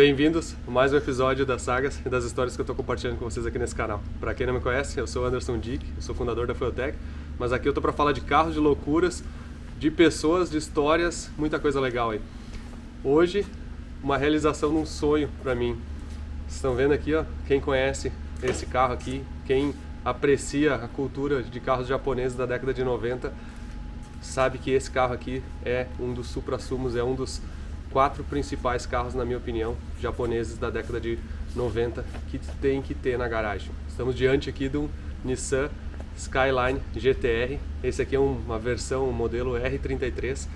Bem-vindos a mais um episódio das sagas e das histórias que eu estou compartilhando com vocês aqui nesse canal. Para quem não me conhece, eu sou Anderson Dick, eu sou fundador da Fueltech, mas aqui eu estou para falar de carros, de loucuras, de pessoas, de histórias, muita coisa legal aí. Hoje, uma realização de um sonho para mim. Vocês estão vendo aqui, ó, quem conhece esse carro aqui, quem aprecia a cultura de carros japoneses da década de 90, sabe que esse carro aqui é um dos suprassumos, é um dos 4 principais carros, na minha opinião, japoneses da década de 90 que tem que ter na garagem. Estamos diante aqui de um Nissan Skyline GTR. Esse aqui é uma versão, um modelo R33.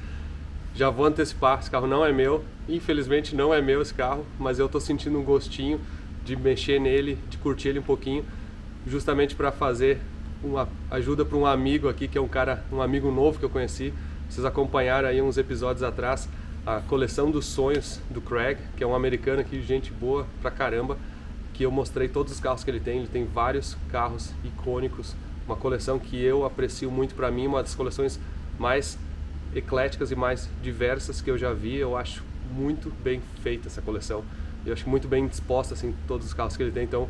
Já vou antecipar, esse carro não é meu, infelizmente não é meu esse carro, mas eu estou sentindo um gostinho de mexer nele, de curtir ele um pouquinho, justamente para fazer uma ajuda para um amigo aqui, que é um amigo novo que eu conheci. Vocês acompanharam aí uns episódios atrás a coleção dos sonhos do Craig, que é um americano aqui, gente boa pra caramba, que eu mostrei todos os carros que ele tem vários carros icônicos, uma coleção que eu aprecio muito. Para mim, uma das coleções mais ecléticas e mais diversas que eu já vi. Eu acho muito bem feita essa coleção, eu acho muito bem disposta assim, todos os carros que ele tem. Então,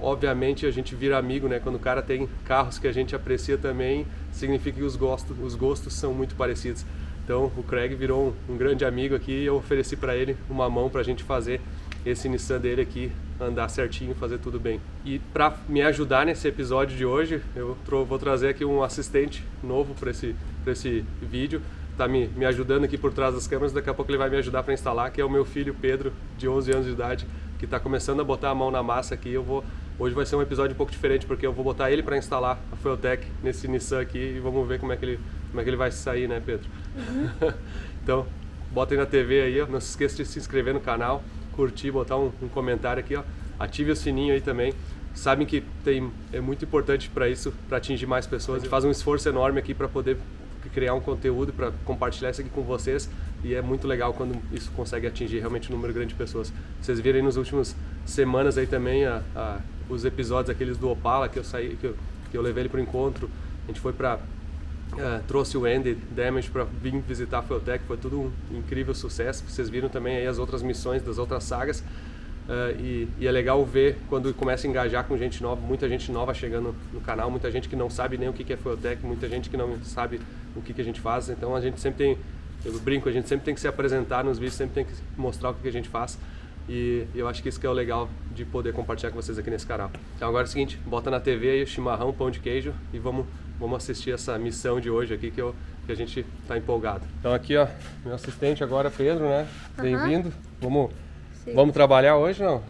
obviamente a gente vira amigo, né? Quando o cara tem carros que a gente aprecia também, significa que os gostos são muito parecidos. Então o Craig virou um grande amigo aqui e eu ofereci para ele uma mão para a gente fazer esse Nissan dele aqui andar certinho, fazer tudo bem. E para me ajudar nesse episódio de hoje, eu vou trazer aqui um assistente novo para esse vídeo. Tá me ajudando aqui por trás das câmeras, daqui a pouco ele vai me ajudar para instalar, que é o meu filho Pedro, de 11 anos de idade, que está começando a botar a mão na massa aqui. Hoje vai ser um episódio um pouco diferente, porque eu vou botar ele para instalar a Fueltech nesse Nissan aqui e vamos ver como é que ele vai sair, né, Pedro? Uhum. Então, bota aí na TV aí, ó. Não se esqueça de se inscrever no canal, curtir, botar um comentário aqui, ó. Ative o sininho aí também. Sabem que é muito importante para isso, para atingir mais pessoas. E faz um esforço enorme aqui para poder criar um conteúdo, para compartilhar isso aqui com vocês. E é muito legal quando isso consegue atingir realmente um número grande de pessoas. Vocês viram aí nas últimas semanas aí também os episódios aqueles do Opala que eu levei ele para o encontro. A gente foi trouxe o Andy Damage para vir visitar a Fueltech, foi tudo um incrível sucesso. Vocês viram também aí as outras missões das outras sagas, e é legal ver quando começa a engajar com gente nova, muita gente nova chegando no canal, muita gente que não sabe nem o que é Fueltech, muita gente que não sabe o que a gente faz. Então a gente sempre tem, eu brinco, a gente sempre tem que se apresentar nos vídeos, sempre tem que mostrar o que a gente faz. E eu acho que isso que é o legal de poder compartilhar com vocês aqui nesse canal. Então agora é o seguinte, bota na TV aí o chimarrão, pão de queijo e vamos assistir essa missão de hoje aqui que a gente tá empolgado. Então aqui, ó, meu assistente agora, Pedro, né? Bem-vindo. Vamos trabalhar hoje, não?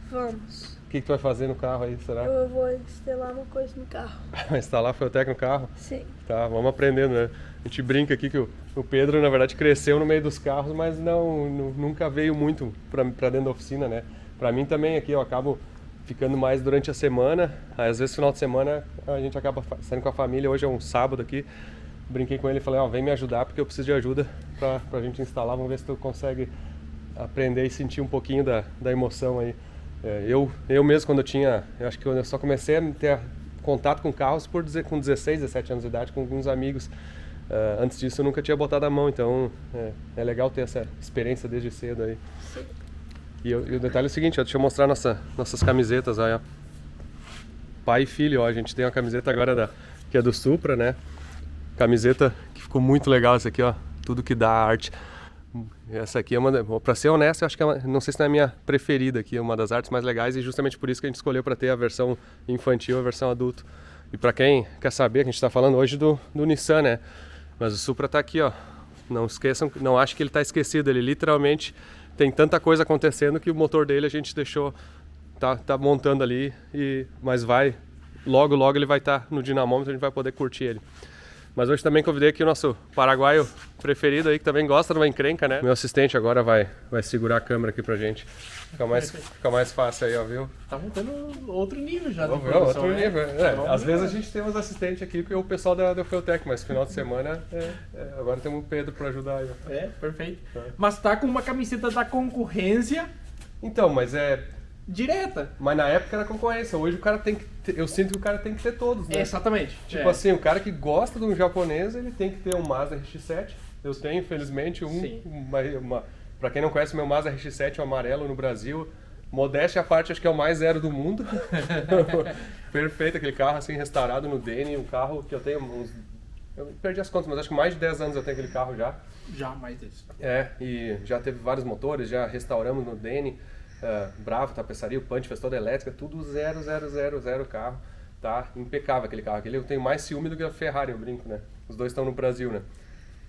Vamos. O que tu vai fazer no carro aí, será? Eu vou instalar uma coisa no carro. Vai instalar a Fueltech no carro? Sim. Tá, vamos aprendendo, né? A gente brinca aqui que o Pedro, na verdade, cresceu no meio dos carros, mas nunca veio muito pra dentro da oficina, né? Pra mim também aqui, eu acabo ficando mais durante a semana. Às vezes, final de semana, a gente acaba saindo com a família. Hoje é um sábado aqui. Brinquei com ele e falei, ó, vem me ajudar porque eu preciso de ajuda pra gente instalar. Vamos ver se tu consegue aprender e sentir um pouquinho da emoção aí. Eu mesmo, quando eu acho que eu só comecei a ter contato com carros com 16, 17 anos de idade, com alguns amigos. Antes disso eu nunca tinha botado a mão, então é legal ter essa experiência desde cedo aí. Sim. E o detalhe é o seguinte, ó, deixa eu mostrar nossas camisetas aí, ó. Pai e filho, ó, a gente tem uma camiseta agora que é do Supra, né? Camiseta que ficou muito legal, essa aqui, ó, tudo que dá arte. Essa aqui é pra ser honesto, eu acho que não sei se não é a minha preferida aqui, é uma das artes mais legais e justamente por isso que a gente escolheu para ter a versão infantil e a versão adulto. E para quem quer saber, que a gente está falando hoje do Nissan, né? Mas o Supra tá aqui, ó. Não esqueçam, não acho que ele tá esquecido, ele literalmente tem tanta coisa acontecendo que o motor dele a gente deixou, tá montando ali, mas logo ele vai estar no dinamômetro, a gente vai poder curtir ele. Mas hoje também convidei aqui o nosso paraguaio preferido aí, que também gosta de uma encrenca, né? Meu assistente agora vai segurar a câmera aqui pra gente. Fica mais fácil aí, ó, viu? Tá montando outro nível já. Outro nível. Às vezes a gente tem uns assistentes aqui que é o pessoal da Fueltech, mas final de semana agora temos o Pedro pra ajudar aí. Ó. Perfeito. Mas tá com uma camiseta da concorrência. Então, mas direta. Mas na época era concorrência, hoje o cara tem que ter, eu sinto que o cara tem que ter todos, né? Exatamente. Tipo assim, o cara que gosta de um japonês, ele tem que ter um Mazda RX-7. Eu tenho, infelizmente, Pra quem não conhece, meu Mazda RX-7 é o amarelo no Brasil. Modéstia à parte, acho que é o mais zero do mundo. Perfeito aquele carro, assim, restaurado no Denny. Um carro que eu tenho uns... Eu perdi as contas, mas acho que mais de 10 anos eu tenho aquele carro já. Já mais desse. E já teve vários motores, já restauramos no Denny. Bravo, tapeçaria, o Punch fez toda elétrica, tudo 0 carro. Tá impecável aquele carro. Aquele eu tenho mais ciúme do que a Ferrari, eu brinco, né? Os dois estão no Brasil, né?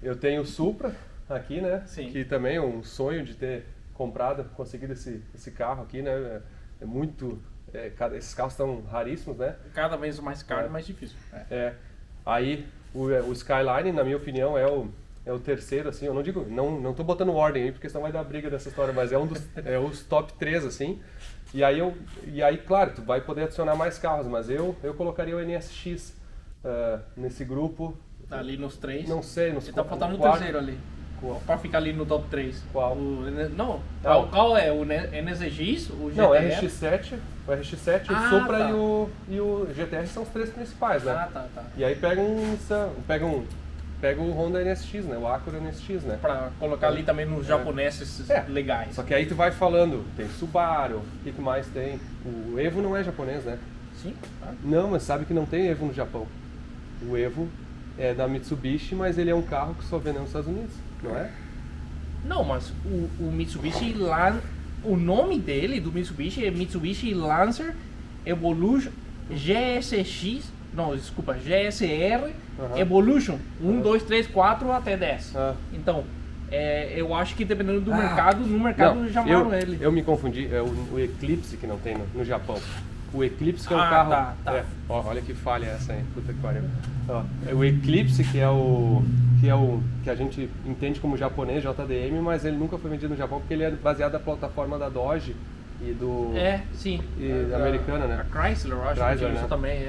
Eu tenho o Supra aqui, né? Sim. Que também é um sonho de ter comprado, conseguido esse carro aqui, né? É muito... esses carros estão raríssimos, né? Cada vez mais caro e mais difícil. Aí o Skyline, na minha opinião, é o terceiro, assim, eu não digo, não tô botando ordem aí, porque senão vai dar briga dessa história, mas é os top 3, assim. E aí, claro, tu vai poder adicionar mais carros, mas eu colocaria o NSX nesse grupo. Tá ali nos 3. Não sei, nos Tá faltando o quatro. terceiro ali. Qual? Pra ficar ali no top 3. Qual? Não, Ah, qual é? O NSX? O GTR? Não, o RX-7, o Supra tá. e o GTR são os 3 principais, né? Tá. E aí pega o Honda NSX, né? O Acura NSX, né? Pra colocar ali também nos japoneses legais. Só que aí tu vai falando, tem Subaru, o que mais tem? O Evo não é japonês, né? Sim, tá. Não, mas sabe que não tem Evo no Japão. O Evo é da Mitsubishi, mas ele é um carro que só vende nos Estados Unidos, não é? Não, mas o Mitsubishi o nome dele, do Mitsubishi, é Mitsubishi Lancer Evolution GSX, não, desculpa, GSR Evolution 1, 2, 3, 4 até 10. Então, eu acho que dependendo do mercado, no mercado Não, chamaram ele. Eu me confundi, é o Eclipse que não tem no Japão. O Eclipse que é um carro... Tá. Olha que falha essa aí, puta que pariu. O Eclipse que a gente entende como japonês, JDM, mas ele nunca foi vendido no Japão porque ele é baseado na plataforma da Dodge e do... Sim. E americana, né? A Chrysler, eu acho que isso também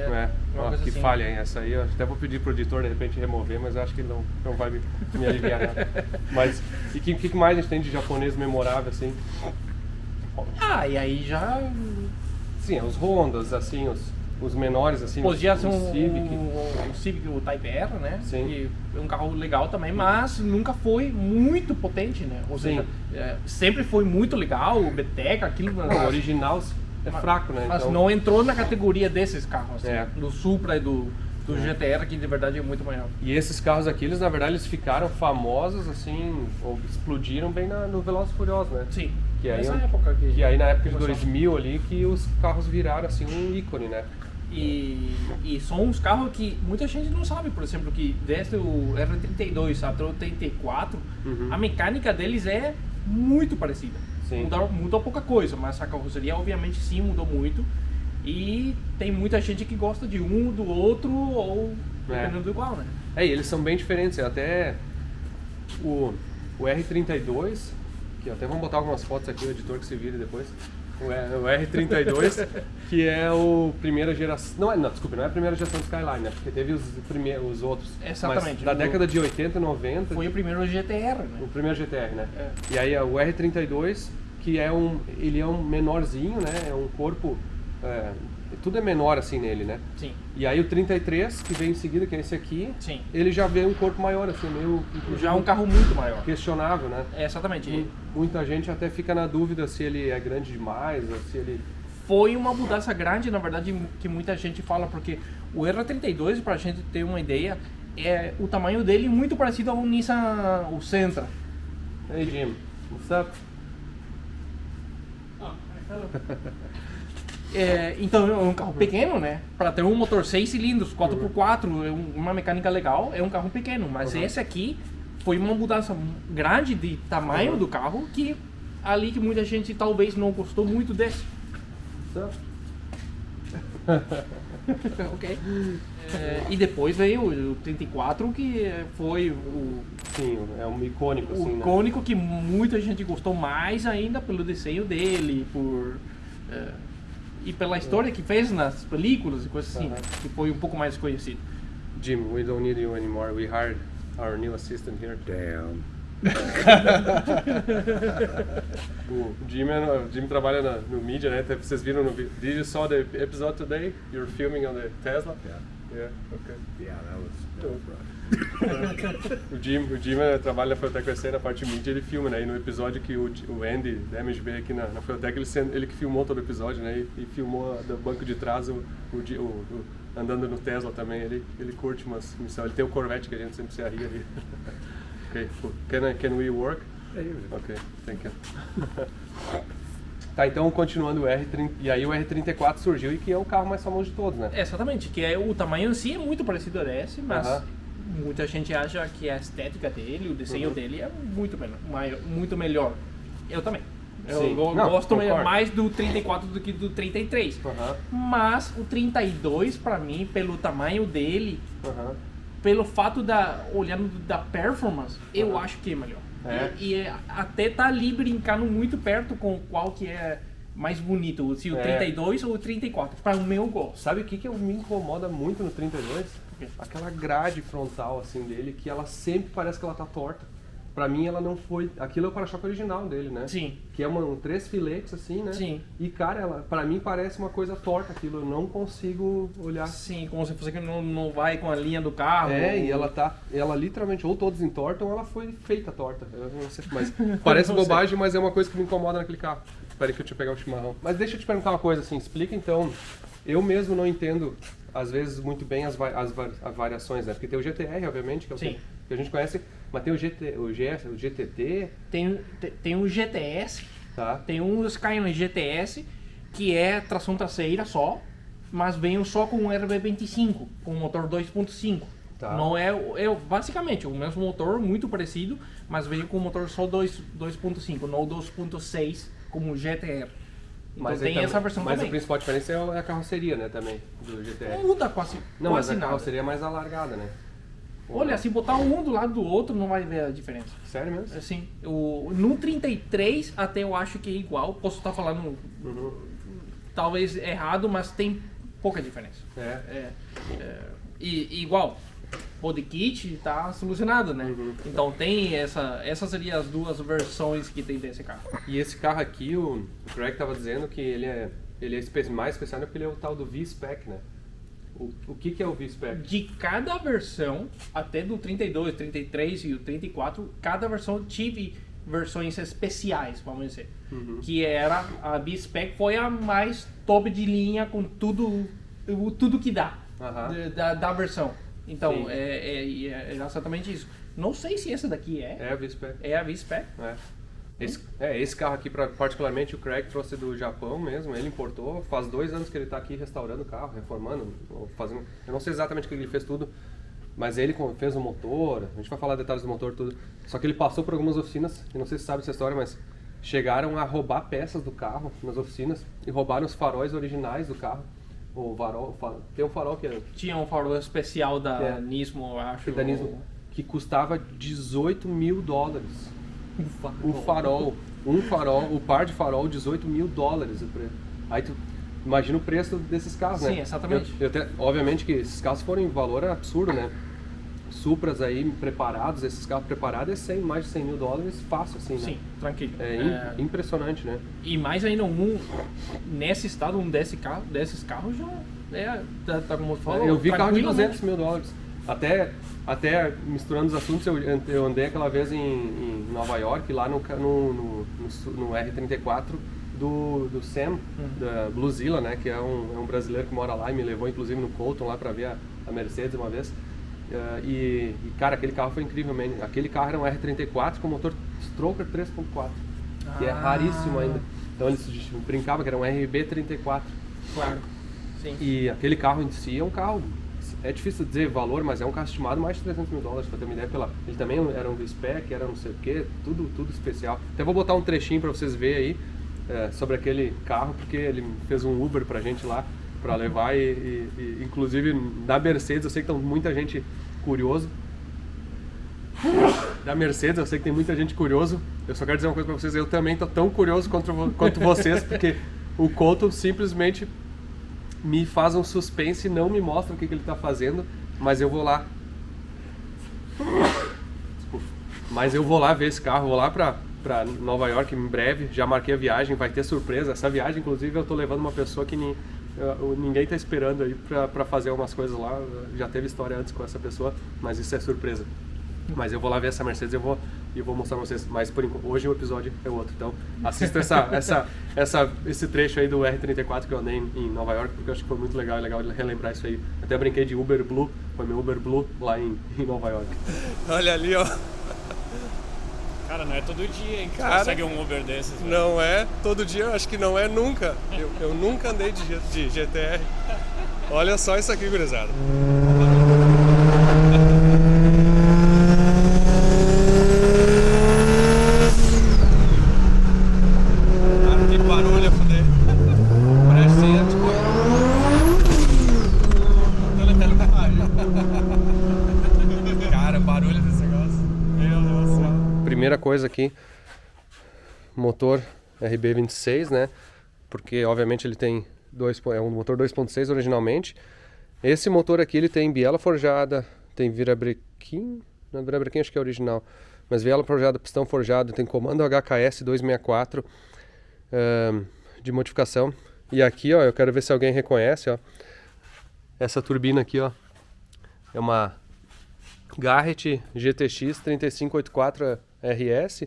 uma coisa que assim. falha, hein? Essa aí eu até vou pedir pro editor de repente remover, mas eu acho que ele não vai me aliviar nada. Mas, e o que mais a gente tem de japonês memorável, assim? E aí já... Sim, os Hondas, assim, os menores, assim, Podia ser o Civic. o Civic, o Type R, né? Sim. Que é um carro legal também, mas nunca foi muito potente, né? Ou seja, sempre foi muito legal, o Beteca, aquilo... O original é fraco, né? Mas então... não entrou na categoria desses carros, assim, É. do Supra e do GTR, que de verdade é muito maior. E esses carros aqui, eles na verdade eles ficaram famosos, assim, ou explodiram bem no Velozes e Furiosos, né? Sim, Que aí, nessa época aqui. que aí na época de começou. 2000 ali, que os carros viraram, assim, um ícone, né? E são uns carros que muita gente não sabe, por exemplo, que desde o R32 até o 34, a mecânica deles é muito parecida. Sim. Mudou pouca coisa, mas a carroceria obviamente sim mudou muito. E tem muita gente que gosta de um, do outro, ou dependendo do igual, né? E eles são bem diferentes, até o R32, que até vamos botar algumas fotos aqui, o editor que se vire depois. O R32, que é o primeira geração. Desculpa, não é a primeira geração do Skyline, né? Porque teve os outros. Exatamente. Mas da década de 80 e 90. Foi o primeiro GTR, né? O primeiro GTR, né? E aí o R32, que ele é um menorzinho, né? É um corpo. Tudo é menor assim nele, né? Sim. E aí o 33, que vem em seguida, que é esse aqui, Sim. ele já vê um corpo maior, assim, meio... Já é um carro muito maior. questionável, né? Exatamente. Muita gente até fica na dúvida se ele é grande demais, ou se ele... Foi uma mudança grande, na verdade, que muita gente fala, porque o R32, pra gente ter uma ideia, o tamanho dele muito parecido ao Nissan, o Sentra. Hey Jim, what's up? Então é um carro pequeno, né? Para ter um motor 6 cilindros, 4x4, uma mecânica legal, é um carro pequeno. Mas esse aqui foi uma mudança grande de tamanho do carro, que ali que muita gente talvez não gostou muito desse. Ok. E depois veio o 34, que foi Sim, é um icônico, assim, o icônico que muita gente gostou mais ainda pelo desenho dele, e pela história que fez nas películas e coisas assim, que foi um pouco mais conhecido. Jim, we don't need you anymore. We hired our new assistant here. Damn. O Jim trabalha no mídia, né? Vocês viram no vídeo. Did you saw the episode today? You're filming on the Tesla? Yeah. Yeah, okay. Yeah, that was rough. O Jim trabalha na Fueltech USA na parte de mídia, ele filma, né? E no episódio que o Andy Damage veio aqui na Fueltech, ele que filmou todo o episódio, né? E filmou do banco de trás o andando no Tesla também, ele curte umas missões. Ele tem o Corvette que a gente sempre se arria ali. Ok, cool. Can we work? Ok, thank you. Tá, então continuando o R30, e aí o R34 surgiu e que é o carro mais famoso de todos, né? Exatamente, que o tamanho em si é muito parecido ao S, mas muita gente acha que a estética dele, o desenho dele é muito melhor. Eu também. Eu gosto mais do 34 do que do 33. Mas o 32, pra mim, pelo tamanho dele, pelo fato olhando da performance, eu acho que é melhor. E até tá ali brincando muito perto com qual que é mais bonito, se o 32 ou o 34, para o meu gosto. Sabe o que me incomoda muito no 32? Aquela grade frontal assim dele, que ela sempre parece que ela tá torta. Pra mim ela não foi, aquilo é o para-choque original dele, né? Sim. Que é três filetes assim, né? Sim. E cara, pra mim parece uma coisa torta aquilo, eu não consigo olhar. Sim, como se fosse que não vai com a linha do carro. E ela literalmente, ou todos entortam ou ela foi feita torta. Eu não sei, mas parece bobagem, mas é uma coisa que me incomoda naquele carro. Espera que eu te pegar o chimarrão. Mas deixa eu te perguntar uma coisa assim, explica então, eu mesmo não entendo às vezes muito bem as variações, né? Porque tem o GTR, obviamente, que é o que a gente conhece, mas tem o GTT. Tem o GTS, tá. Tem um Skyline GTS, que é tração traseira só, mas vem só com um RB25, com motor 2.5. Tá. Não é basicamente o mesmo motor, muito parecido, mas veio com o motor só 2.5, não 2.6 como o GTR. Então Mas tem essa versão mas também. a principal diferença é a carroceria, né, também, do GTR. Não muda quase Não, mas a nada. carroceria é mais alargada, né? Olha, se botar um do lado do outro, não vai ver a diferença. Sério mesmo? Assim, no 33 até eu acho que é igual. Posso estar falando talvez errado, mas tem pouca diferença. E igual, body kit tá solucionado, né? Então tem essas seriam as duas versões que tem desse carro. E esse carro aqui, o Craig estava dizendo que ele é mais especial porque ele é o tal do V-Spec, né? O que é o V-Spec? De cada versão, até do 32, 33 e o 34, cada versão tive versões especiais, vamos dizer. Que era a V-Spec, foi a mais top de linha com tudo que dá da versão. Então, é exatamente isso. Não sei se essa daqui é. É a V-Spec. É a V-Spec. Esse carro aqui, particularmente, o Craig trouxe do Japão mesmo, ele importou. Faz 2 anos que ele está aqui restaurando o carro, reformando, fazendo... Eu não sei exatamente o que ele fez tudo, mas ele fez o motor, a gente vai falar detalhes do motor tudo. Só que ele passou por algumas oficinas, eu não sei se você sabe essa história, mas chegaram a roubar peças do carro nas oficinas e roubaram os faróis originais do carro. Tem um farol que Tinha um farol especial da Nismo, eu acho. Da Nismo, que custava $18 mil. O farol, o par de farol, $18 mil. Aí tu imagina o preço desses carros, né? Sim, exatamente. Obviamente que esses carros foram em valor absurdo, né? Supras aí preparados, esses carros preparados é mais de $100 mil fácil assim, né? Sim, tranquilo. Impressionante, né? E mais ainda nesse estado, desses carros já tá como você falou. Eu vi carro de $200 mil. Até misturando os assuntos, eu andei aquela vez em Nova York, lá no R34 do Sam, da Bluezilla, né? Que é um brasileiro que mora lá e me levou inclusive no Colton lá pra ver a Mercedes uma vez. Cara, aquele carro foi incrível, man. Aquele carro era um R34 com motor Stroker 3.4, que é raríssimo ainda. Então eles brincavam que era um RB34. Claro, sim. E aquele carro em si é um carro, é difícil dizer valor, mas é um carro estimado mais de $300 mil, pra ter uma ideia. Ele também era um V-Spec, era não sei o que, tudo especial. Até vou botar um trechinho pra vocês verem aí sobre aquele carro, porque ele fez um Uber pra gente lá, pra levar e inclusive da Mercedes, eu sei que tem muita gente curioso. Da Mercedes, eu sei que tem muita gente curioso. Eu só quero dizer uma coisa pra vocês, eu também tô tão curioso quanto vocês, porque o Colton simplesmente me faz um suspense e não me mostra o que ele está fazendo, mas eu vou lá. Desculpa. Mas eu vou lá ver esse carro, vou lá para Nova York em breve, já marquei a viagem, vai ter surpresa. Essa viagem, inclusive, eu tô levando uma pessoa que ninguém tá esperando aí pra fazer umas coisas lá. Já teve história antes com essa pessoa, mas isso é surpresa. Mas eu vou lá ver essa Mercedes e vou mostrar pra vocês. Mas por enquanto, hoje o episódio é outro. Então assista esse trecho aí do R34 que eu andei em Nova York, porque eu acho que foi muito legal. É legal relembrar isso aí. Até brinquei de Uber Blue, foi meu Uber Blue lá em Nova York. Olha ali, ó. Cara, não é todo dia, hein, que Cara, você consegue um Uber desses. Velho. Não é todo dia, eu acho que não é nunca. Eu nunca andei de GTR. Olha só isso aqui, gurizada. Que barulho, a foder. Parece tipo... Cara, o barulho desse negócio. Meu Deus do céu. Primeira coisa aqui, motor RB26, né? Porque obviamente ele tem é um motor 2.6 originalmente. Esse motor aqui ele tem biela forjada, tem virabrequim, não, virabrequim acho que é original, mas biela forjada, pistão forjado, tem comando HKS 264 de modificação. E aqui, ó, eu quero ver se alguém reconhece, ó, essa turbina aqui, ó, é uma Garrett GTX 3584 RS,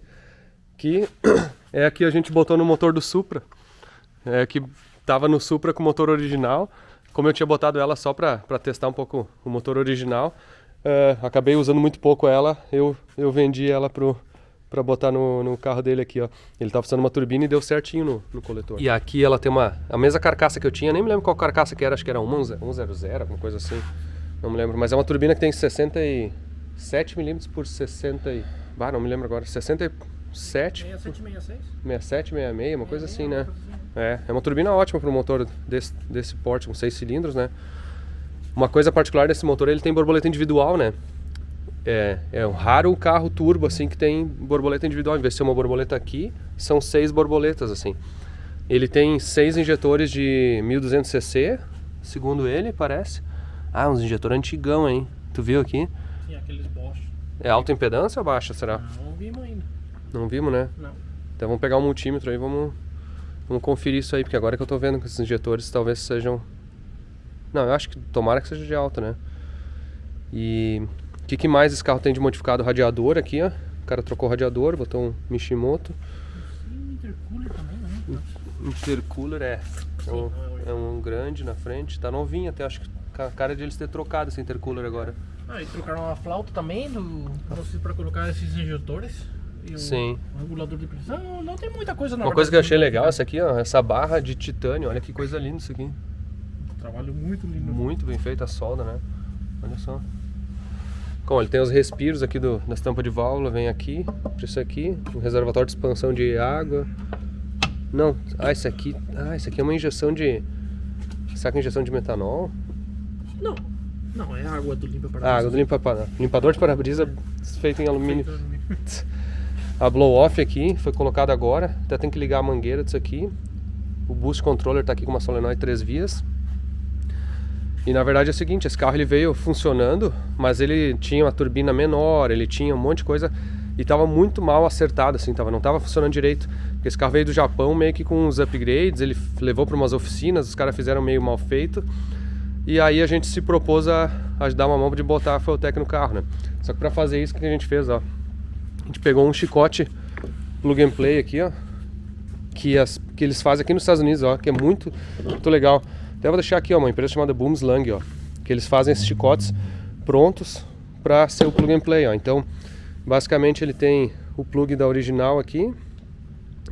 que é a que a gente botou no motor do Supra, que tava no Supra com o motor original. Como eu tinha botado ela só para testar um pouco o motor original, acabei usando muito pouco ela, eu vendi ela para botar no carro dele aqui, ó. Ele tava usando uma turbina e deu certinho no coletor. E aqui ela tem a mesma carcaça que eu tinha, nem me lembro qual carcaça que era, acho que era 100, alguma coisa assim, não me lembro. Mas é uma turbina que tem 67 mm por 60 não me lembro agora, 67... 6766? 6766, uma coisa assim, né? É uma turbina ótima para um motor desse porte, com 6 cilindros, né? Uma coisa particular desse motor, ele tem borboleta individual, né? É um raro carro turbo, assim, que tem borboleta individual. Em vez de ser uma borboleta aqui, são 6 borboletas, assim. Ele tem 6 injetores de 1200cc, segundo ele, parece. Ah, uns injetores antigão, hein? Tu viu aqui? Sim, aqueles Bosch. É alta impedância ou baixa, será? Não vimos ainda. Não vimos, né? Não. Então vamos pegar um multímetro aí, vamos conferir isso aí, porque agora que eu tô vendo que esses injetores talvez sejam... Não, eu acho que tomara que seja de alta, né? E o que mais esse carro tem de modificado? Radiador aqui, ó. O cara trocou o radiador, botou um Mishimoto. Sim, intercooler também, né? Intercooler é um grande na frente, tá novinho até, acho que a cara de eles ter trocado esse intercooler agora. E trocaram a flauta também, para colocar esses injetores. E Sim. O regulador de pressão, não tem muita coisa na Uma coisa que eu achei legal, essa aqui, ó, essa barra de titânio, olha que coisa linda isso aqui. Trabalho muito lindo. Muito bem feita a solda, né? Olha só. Bom, ele tem os respiros aqui das tampas de válvula, vem aqui, para isso aqui, um reservatório de expansão de água. Não, esse aqui é uma injeção de... Será que é injeção de metanol? Não, é a água do limpa-para-brisa. Água do limpador de para-brisa feito em alumínio. A blow-off aqui foi colocada agora, até tem que ligar a mangueira disso aqui. O boost controller está aqui com uma solenoide 3 vias. E na verdade é o seguinte, esse carro ele veio funcionando, mas ele tinha uma turbina menor, ele tinha um monte de coisa e estava muito mal acertado, assim, não estava funcionando direito. Porque esse carro veio do Japão meio que com uns upgrades, ele levou para umas oficinas, os caras fizeram meio mal feito. E aí a gente se propôs a dar uma mão de botar a Fueltech no carro, né? Só que para fazer isso, o que a gente fez, ó? A gente pegou um chicote plug and play aqui, ó, que eles fazem aqui nos Estados Unidos, ó, que é muito legal. Até vou deixar aqui, ó, uma empresa chamada Boomslang, ó, que eles fazem esses chicotes prontos para ser o plug and play, ó. Então, basicamente ele tem o plug da original aqui,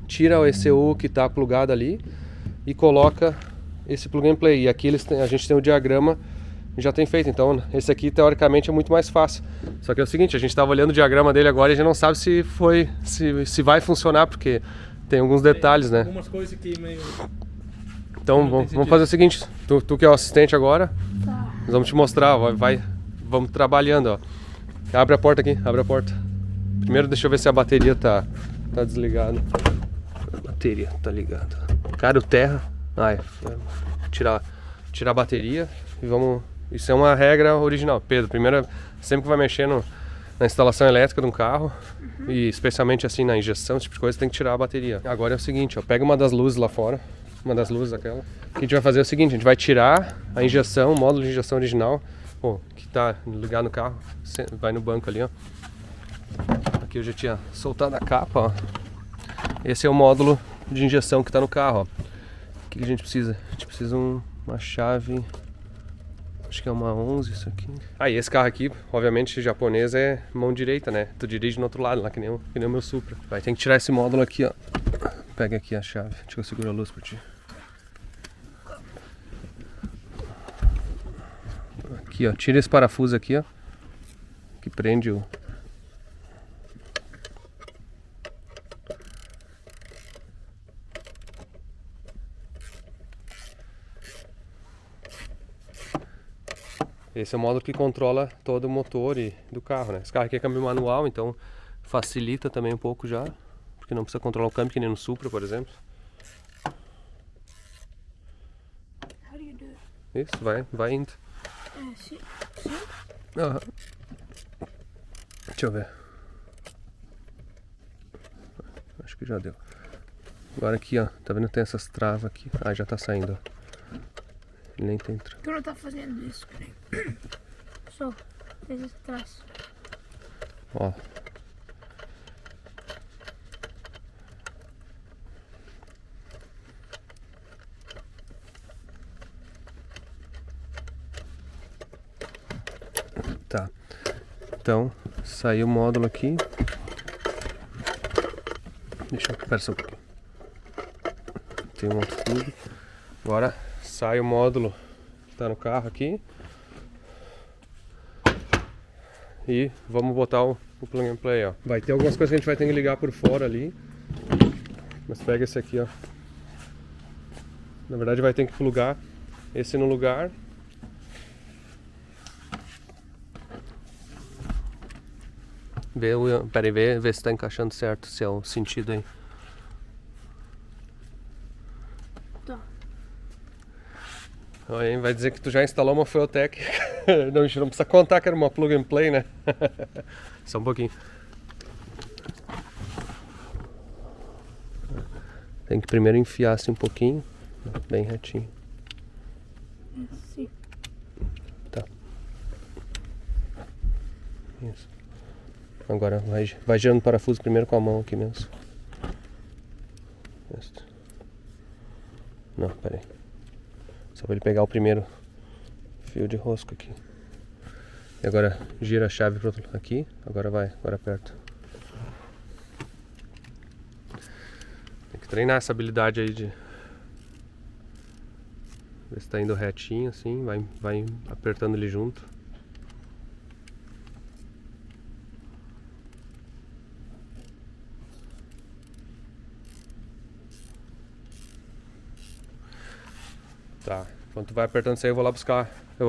tira o ECU que está plugado ali e coloca esse plug and play. E aqui a gente tem o diagrama já tem feito, então esse aqui teoricamente é muito mais fácil. Só que é o seguinte, a gente estava olhando o diagrama dele agora e a gente não sabe se vai funcionar, porque tem alguns detalhes, né? Algumas coisas que meio... Então vamos fazer o seguinte, tu que é o assistente agora, Tá. nós vamos te mostrar, vamos trabalhando, ó. Abre a porta aqui, abre a porta. Primeiro deixa eu ver se a bateria tá desligada. A bateria tá ligada. Cara, o terra, tirar a bateria e vamos... Isso é uma regra original. Pedro, primeiro, sempre que vai mexer na instalação elétrica de um carro, e especialmente assim na injeção, esse tipo de coisa, tem que tirar a bateria. Agora é o seguinte, ó, pega uma das luzes lá fora, uma das luzes daquela. O que a gente vai fazer é o seguinte, a gente vai tirar a injeção, o módulo de injeção original, que tá ligado no carro, vai no banco ali, ó. Aqui eu já tinha soltado a capa, ó. Esse é o módulo de injeção que está no carro, ó. O que a gente precisa? A gente precisa uma chave, acho que é uma 11 isso aqui. E esse carro aqui, obviamente japonês é mão direita, né? Tu dirige no outro lado, lá que nem o meu Supra. Vai ter que tirar esse módulo aqui, ó. Pega aqui a chave, deixa eu segurar a luz pra ti. Aqui, ó, tira esse parafuso aqui, ó, que prende o... Esse é o módulo que controla todo o motor do carro, né? Esse carro aqui é câmbio manual, então facilita também um pouco já, porque não precisa controlar o câmbio que nem no Supra, por exemplo. How do you do it? Isso, vai indo. Sim. Aham. Deixa eu ver. Acho que já deu. Agora aqui, ó, tá vendo que tem essas travas aqui? Já tá saindo, ó. Ele nem tem trava. Tu não tá fazendo isso, cara. Só, desde atrás. Ó. Tá. Então, saiu o módulo aqui. Deixa eu... Espera só um pouquinho. Tem um outro tubo. Agora sai o módulo que tá no carro aqui. E vamos botar o plug and play, ó. Vai ter algumas coisas que a gente vai ter que ligar por fora ali. Mas pega esse aqui, ó. Na verdade vai ter que plugar esse no lugar. Peraí, ver se tá encaixando certo, se é o sentido aí. Tá. Aí vai dizer que tu já instalou uma Fueltech. Não, a gente não precisa contar que era uma plug and play, né? Só um pouquinho. Tem que primeiro enfiar assim um pouquinho, bem retinho. Assim. Tá. Isso. Agora vai girando o parafuso primeiro com a mão aqui mesmo. Isso. Não, peraí. Só para ele pegar o primeiro fio de rosca aqui. E agora gira a chave pro outro lado aqui. Agora aperta. Tem que treinar essa habilidade aí de ver se tá indo retinho assim, vai apertando ele junto. Tá, quando tu vai apertando isso aí eu vou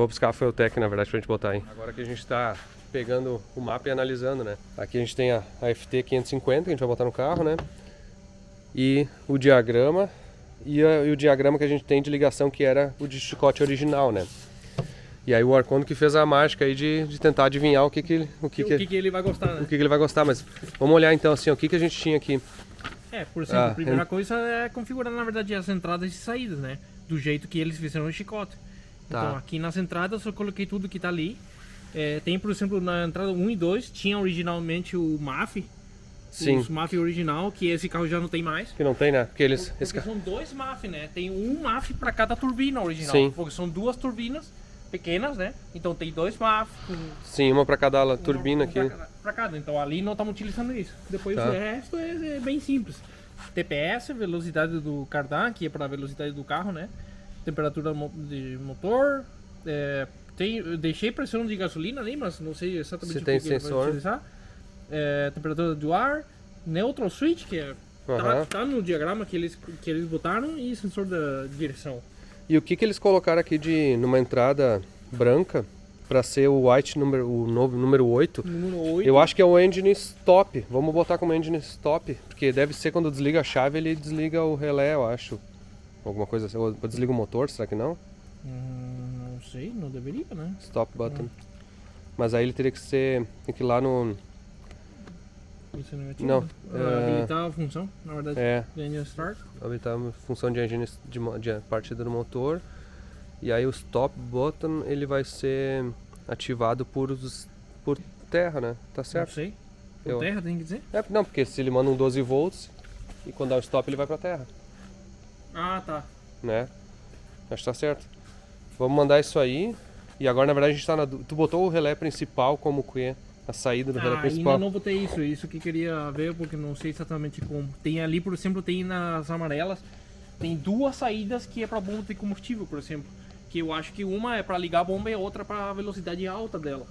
buscar a Fueltech, na verdade, pra gente botar aí. Agora que a gente tá pegando o mapa e analisando, né? Aqui a gente tem a FT 550 que a gente vai botar no carro, né? E o diagrama e o diagrama que a gente tem de ligação, que era o de chicote original, né? E aí o Arcondo que fez a mágica aí de tentar adivinhar o que ele vai gostar, né? O que ele vai gostar, mas vamos olhar então assim, o que a gente tinha aqui. Por exemplo, a primeira coisa é configurar, na verdade, as entradas e saídas, né? Do jeito que eles fizeram no chicote. Tá. Então aqui nas entradas eu coloquei tudo que tá ali. Tem, por exemplo, na entrada 1 e 2 tinha originalmente o MAF. Sim. Os MAF original, que esse carro já não tem mais. Que não tem, né? Porque são dois MAF, né? Tem um MAF para cada turbina original. Sim. Porque são duas turbinas pequenas, né? Então tem dois MAF. Sim, uma para cada turbina aqui. Para cada. Então ali não estamos utilizando isso. Depois tá. O resto é bem simples. TPS, velocidade do cardan, que é para a velocidade do carro, né? Temperatura de motor. Eu deixei pressão de gasolina ali, mas não sei exatamente se tem sensor. Vai utilizar. Temperatura do ar, neutral switch, que tá no diagrama que eles botaram, e sensor da direção. E o que eles colocaram aqui numa entrada branca para ser o white o novo número 8? Número 8. Eu acho que é o engine stop. Vamos botar como engine stop, porque deve ser quando desliga a chave, ele desliga o relé, eu acho. Alguma coisa assim, ou desliga o motor, será que não? Não sei, não deveria, né? Stop button. Mas aí ele teria que ser, tem que ir lá no Posição negativa? Não, Habilitar a função, na verdade. É, De engine start. habilitar a função de engine de partida do motor. E aí o stop button ele vai ser ativado por terra, né? Tá Não certo? sei. Por Eu- terra, tem que dizer? Não, porque se ele manda um 12 volts e quando dá o stop ele vai pra terra, Ah, tá. né? Acho que tá certo. Vamos mandar isso aí. E agora na verdade a gente tá na tu botou o relé principal como que é a saída do relé principal. Ainda não botei isso que queria ver, porque não sei exatamente como. Tem ali, por exemplo, tem nas amarelas, tem duas saídas que é pra bomba de combustível, por exemplo. Que eu acho que uma é pra ligar a bomba e a outra pra velocidade alta dela.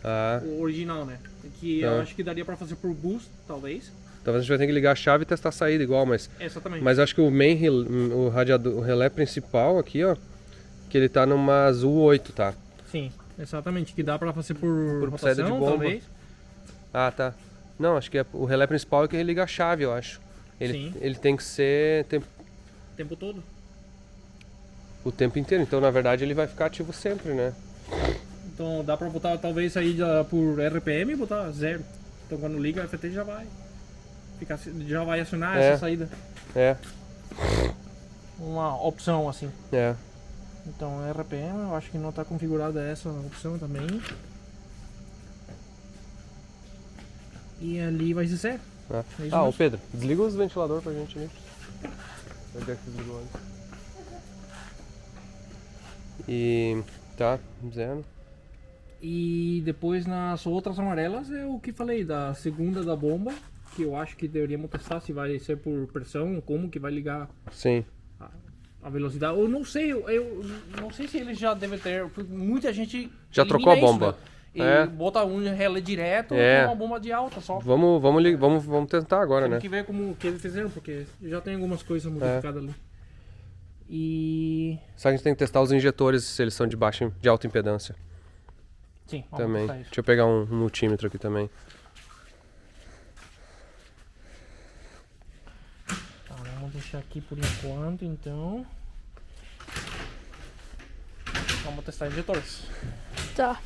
Ah, O original, né? Que Tá. eu acho que daria pra fazer por boost, talvez. talvez a gente vai ter que ligar a chave e testar a saída igual, mas Exatamente. acho que o main o radiador, o relé principal aqui, ó, que ele tá numa azul 8, tá? Sim, exatamente. Que dá pra fazer por Por saída de rotação, bomba. talvez. Ah, tá. Não, acho que o relé principal é que ele liga a chave, eu acho. Sim. Ele tem que ser O tempo todo. o tempo inteiro, então na verdade ele vai ficar ativo sempre, né? Então dá pra botar talvez saída por RPM e botar 0. Então quando liga a FT já vai já vai acionar É. essa saída. É, Uma opção assim. é. Então RPM eu acho que não está configurada essa opção também. E ali vai ser 0. Ah, É isso ô mesmo. Pedro, desliga os ventiladores pra gente ali. Onde é que desligou antes? E tá, 0. E depois nas outras amarelas é o que falei da segunda da bomba, que eu acho que deveríamos testar se vai ser por pressão, como que vai ligar Sim. a velocidade. Eu não sei, eu não sei se eles já devem ter, porque muita gente Já elimina trocou a isso, bomba. né? E É. bota um relé direto É. com uma bomba de alta só. Vamos tentar agora, Tem né? que ver como que eles fizeram, porque já tem algumas coisas modificadas ali. E Só que a gente tem que testar os injetores se eles são de alta impedância sim, vamos também. testar isso. Deixa eu pegar um multímetro aqui também. Tá, vamos deixar aqui por enquanto, então. Vamos testar injetores. Tá.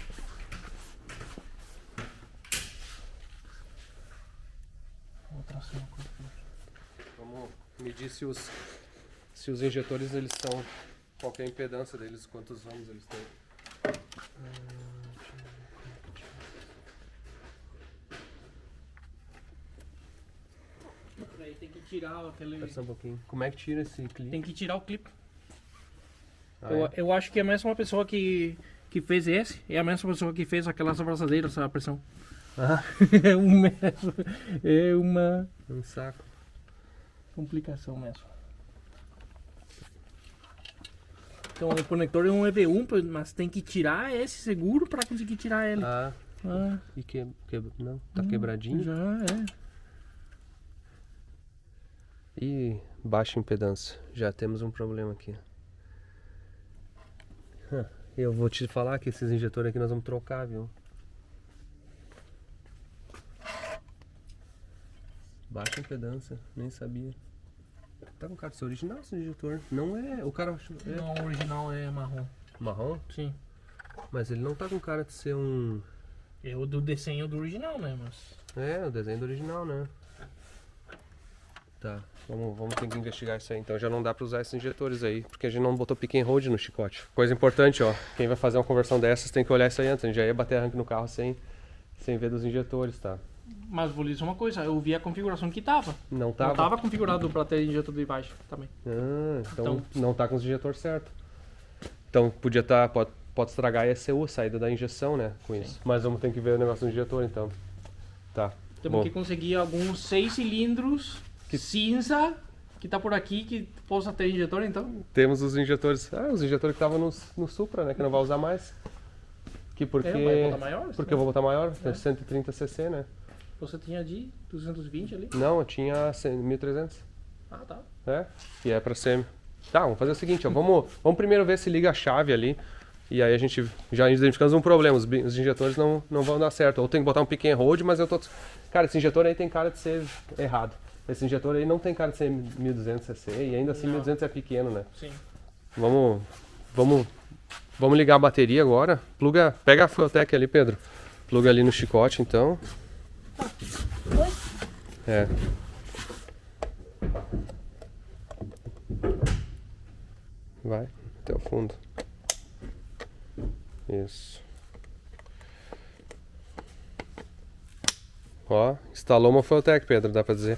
Vou traçar uma coisa aqui. Vamos medir se os injetores eles são qual que é a impedância deles, quantos ohms eles têm. Aí tem que tirar aquele. Espera só um pouquinho. Como é que tira esse clipe? Tem que tirar o clipe. Ah, Eu acho que é a mesma pessoa que fez esse, é a mesma pessoa que fez aquelas abraçadeiras, a pressão. Ah. É o mesmo. É uma Um saco. complicação mesmo. Então o conector é um EV1, mas tem que tirar esse seguro para conseguir tirar ele. Ah, Ah, e não, tá quebradinho. já é. E baixa impedância. Já temos um problema aqui. Eu vou te falar que esses injetores aqui nós vamos trocar, viu? Baixa impedância, nem sabia. Tá com cara de ser original esse injetor. Não é, o cara achou. É Não, o original é marrom. marrom, Sim. mas ele não tá com cara de ser um. É o do desenho do original, né? Mas. É, o desenho do original, né? Tá, vamos ter que investigar isso aí. Então já não dá pra usar esses injetores aí, porque a gente não botou pick and hold no chicote. Coisa importante, ó, quem vai fazer uma conversão dessas tem que olhar isso aí antes. A gente já ia bater arranque no carro sem ver dos injetores, tá? Mas vou lhe dizer uma coisa, eu vi a configuração que tava. Não tava? Não tava configurado para ter injetor de baixo também. Ah, então Então- não tá com os injetores certo. Então podia estar, pode estragar a ECU, a saída da injeção, né, com isso. Mas vamos ter que ver o negócio do injetor, então. Tá. Temos Bom. que conseguir alguns 6 cilindros cinza que tá por aqui que possa ter injetor, então. Temos os injetores. Ah, os injetores que estavam no Supra, né? Que não vai usar mais. Que porque. vai botar maior? Porque eu vou botar maior, 130 cc, né? Você tinha de 220 ali? Não, eu tinha 1300. Ah, tá. É, que é pra ser. Tá, vamos fazer o seguinte, ó. Vamos primeiro ver se liga a chave ali. E aí a gente já identificamos um problema. Os injetores não vão dar certo. Ou tem que botar um pick and hold, mas eu tô. Cara, esse injetor aí tem cara de ser errado. Esse injetor aí não tem cara de ser 1200 cc e ainda assim Não. 1200 é pequeno, né? Sim. Vamos ligar a bateria agora. Pega a Fueltec ali, Pedro. Pluga ali no chicote, então. Oi? É. Vai até o fundo. Isso. Ó, instalou uma Fueltech, Pedro, dá pra dizer.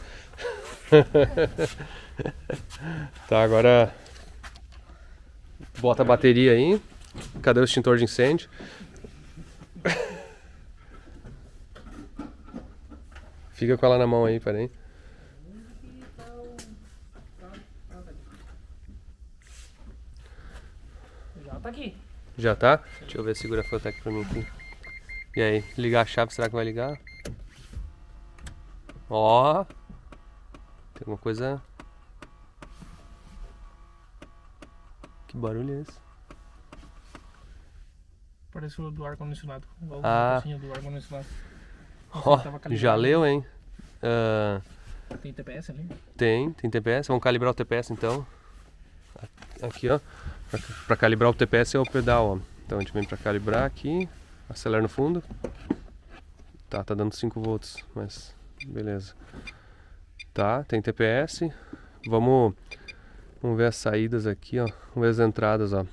Tá, agora bota a bateria aí. Cadê o extintor de incêndio? Fica com ela na mão aí, peraí. Já tá aqui. Já tá? Deixa eu ver, segura a Fueltech pra mim aqui. E aí, ligar a chave, será que vai ligar? Ó, tem alguma coisa. Que barulho é esse? Parece o do ar-condicionado. Igual Ah. a coisinha do ar-condicionado. Ó, Tava calibrado. já leu, hein? Ah, Tem TPS ali? tem TPS. Vamos calibrar o TPS então. Aqui, ó. Pra calibrar o TPS é o pedal, ó. Então a gente vem pra calibrar aqui. Acelera no fundo. Tá dando 5 volts, mas beleza. Tá, tem TPS. Vamos ver as saídas aqui, ó. Vamos ver as entradas, ó.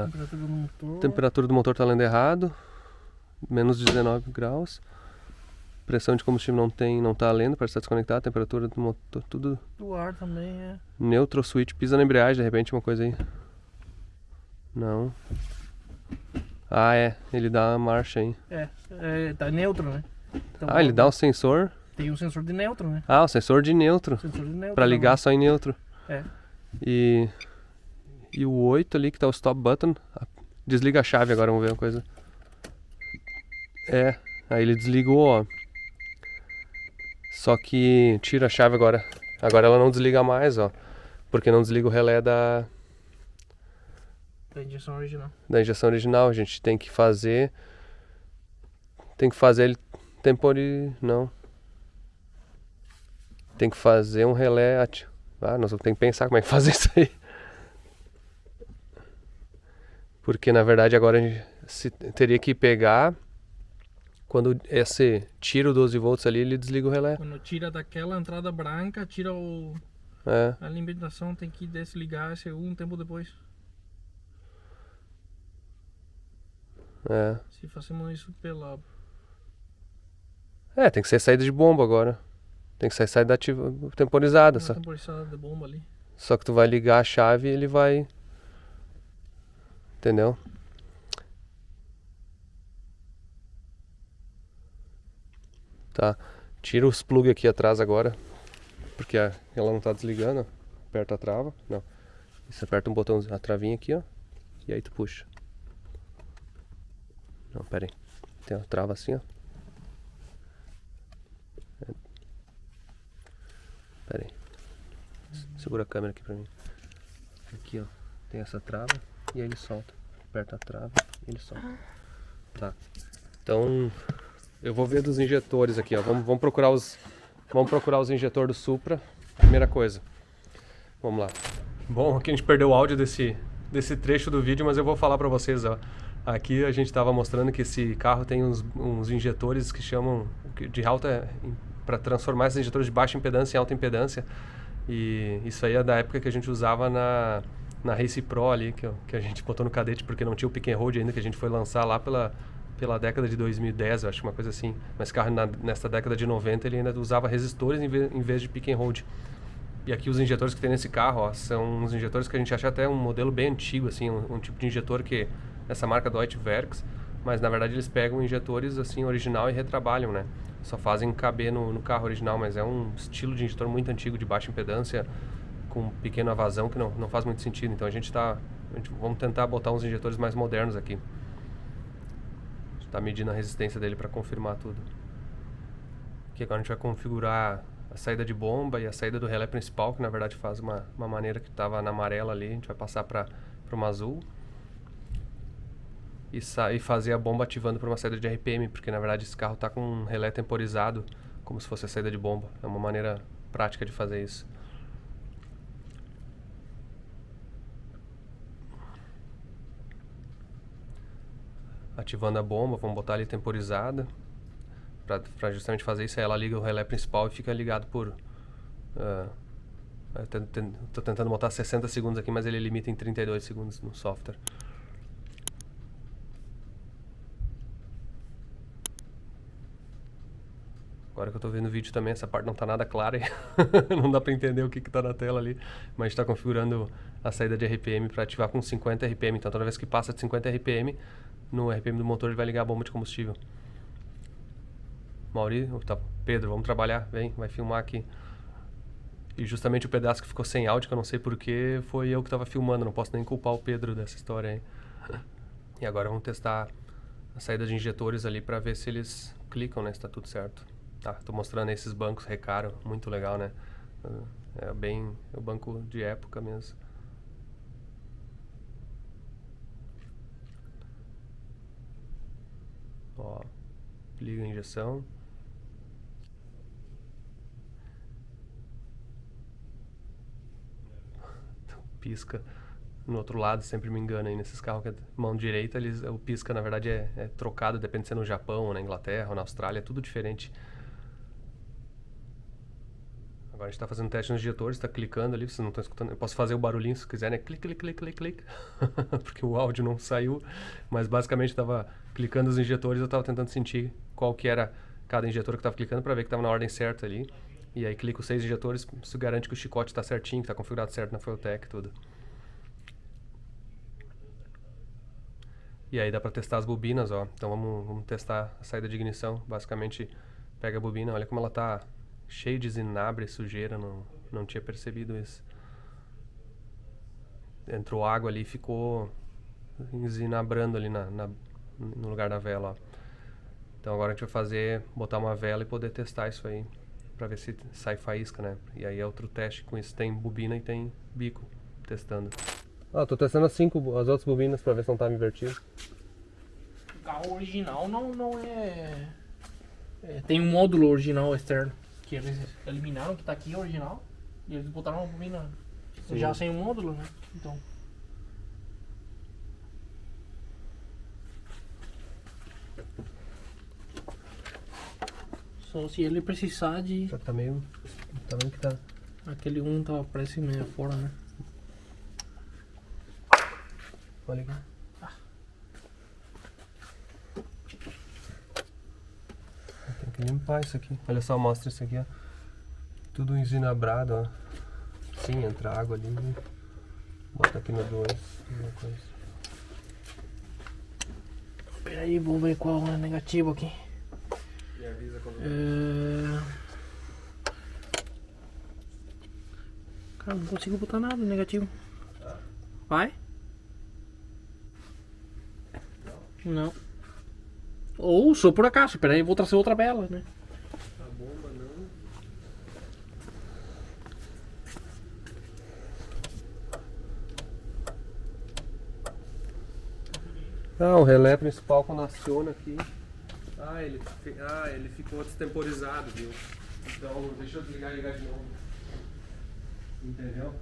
Temperatura do motor. Temperatura do motor tá lendo errado. Menos 19 graus. Pressão de combustível não tá lendo, parece estar desconectado. Temperatura do motor, tudo Do ar também é. neutro, switch, pisa na embreagem, de repente uma coisa aí. Não. Ah, é, ele dá a marcha aí. Tá neutro, né? Então, Ah, ele dá o sensor. Tem um sensor de neutro, né? Ah, o sensor de neutro. Sensor de neutro. Pra ligar né? só em neutro. É. E o 8 ali que tá o stop button. Desliga a chave agora, vamos ver uma coisa. É, aí ele desligou, ó. Só que tira a chave agora. Agora ela não desliga mais, ó. Porque não desliga o relé da injeção original. injeção original. A gente tem que fazer. Tem que fazer ele não. Tem que fazer um relé ativo. Ah, nós vamos ter que pensar como é que fazer isso aí. Porque na verdade agora a gente teria que pegar. Quando esse tira o 12 volts ali, ele desliga o relé. Quando tira daquela entrada branca, tira É. a alimentação, tem que desligar esse um tempo depois. É. Se fazemos isso pela. É, tem que ser saída de bomba agora. Tem que ser saída ativa, temporizada. Uma temporizada de bomba ali. Só que tu vai ligar a chave e ele vai. Entendeu? Tá. Tira os plug aqui atrás agora. Porque ela não tá desligando. Aperta a trava. Não. Você aperta um botãozinho, a travinha aqui, ó. E aí tu puxa. Não, pera aí. Tem a trava assim, ó. Pera aí. Segura a câmera aqui pra mim. Aqui, ó. Tem essa trava e aí ele solta. Aperta a trava e ele solta. Tá. Então, eu vou ver dos injetores aqui, ó. Vamos procurar os injetores do Supra. Primeira coisa. Vamos lá. Bom, aqui a gente perdeu o áudio desse trecho do vídeo, mas eu vou falar pra vocês, ó. Aqui a gente estava mostrando que esse carro tem uns injetores que chamam de alta, para transformar esses injetores de baixa impedância em alta impedância. E isso aí é da época que a gente usava na Race Pro ali, que a gente botou no cadete porque não tinha o pick and hold ainda, que a gente foi lançar lá pela década de 2010, eu acho, uma coisa assim. Mas carro nessa década de 90 ele ainda usava resistores em vez de pick and hold. E aqui os injetores que tem nesse carro, ó, são uns injetores que a gente acha até um modelo bem antigo, assim, um tipo de injetor que essa marca Deutsche Werks, mas na verdade eles pegam injetores assim original e retrabalham, né? Só fazem caber no carro original, mas é um estilo de injetor muito antigo, de baixa impedância, com pequena vazão, que não faz muito sentido. Então vamos tentar botar uns injetores mais modernos aqui. A gente está medindo a resistência dele para confirmar tudo. Aqui agora a gente vai configurar a saída de bomba e a saída do relé principal, que na verdade faz uma maneira que estava na amarela ali, a gente vai passar para uma azul. E fazer a bomba ativando por uma saída de RPM, porque na verdade esse carro está com um relé temporizado, como se fosse a saída de bomba. É uma maneira prática de fazer isso. Ativando a bomba, vamos botar ali temporizada, pra justamente fazer isso. Aí ela liga o relé principal e fica ligado por... tô tentando botar 60 segundos aqui, mas ele limita em 32 segundos no software. Agora que eu tô vendo o vídeo também, essa parte não tá nada clara e não dá pra entender o que tá na tela ali. Mas a gente tá configurando a saída de RPM pra ativar com 50 RPM. Então toda vez que passa de 50 RPM, no RPM do motor ele vai ligar a bomba de combustível. Pedro, vamos trabalhar, vem, vai filmar aqui. E justamente o pedaço que ficou sem áudio, que eu não sei porquê, foi eu que tava filmando. Não posso nem culpar o Pedro dessa história aí. E agora vamos testar a saída de injetores ali pra ver se eles clicam, né, se tá tudo certo. Tá, tô mostrando aí esses bancos Recaro, muito legal, né? É bem o banco de época mesmo. Ó, liga a injeção. Pisca no outro lado, sempre me engana aí nesses carros que é mão direita, o pisca na verdade é trocado, depende se é no Japão, ou na Inglaterra, ou na Austrália, é tudo diferente. Agora a gente tá fazendo teste nos injetores, tá clicando ali, vocês não estão escutando. Eu posso fazer o barulhinho se quiser, né? Clique, clique, clique, clique, clique. Porque o áudio não saiu, mas basicamente tava clicando os injetores, eu tava tentando sentir qual que era cada injetor que eu tava clicando pra ver que tava na ordem certa ali. E aí clico os 6 injetores, isso garante que o chicote tá certinho, que tá configurado certo na Fueltech, tudo. E aí dá pra testar as bobinas, ó. Então vamos testar a saída de ignição. Basicamente pega a bobina, olha como ela tá cheio de zinabre e sujeira, não tinha percebido isso. Entrou água ali e ficou zinabrando ali no lugar da vela, ó. Então agora a gente vai botar uma vela e poder testar isso aí, pra ver se sai faísca, né? E aí é outro teste com isso, tem bobina e tem bico, testando. Tô testando as outras bobinas pra ver se não tá me invertido. O carro original não é... Tem um módulo original externo, que eles eliminaram, que tá aqui original, e eles botaram uma bobina já sem o módulo, né? Então... Só se ele precisar de... Já tá meio... Tá vendo que tá... Aquele parece meio fora, né? Olha aqui. Tem que limpar isso aqui. Olha só, mostra isso aqui, ó. Tudo enzinabrado, ó. Sim, entra água ali. Bota aqui no 2. Espera aí, vou ver qual é o negativo aqui. E avisa quando... Cara, não consigo botar nada negativo. Vai? Não. Ou só por acaso, espera aí, vou trazer outra bela, né? A bomba não... o relé principal quando aciona aqui... ele ficou destemporizado, viu? Então, deixa eu desligar e ligar de novo. Entendeu?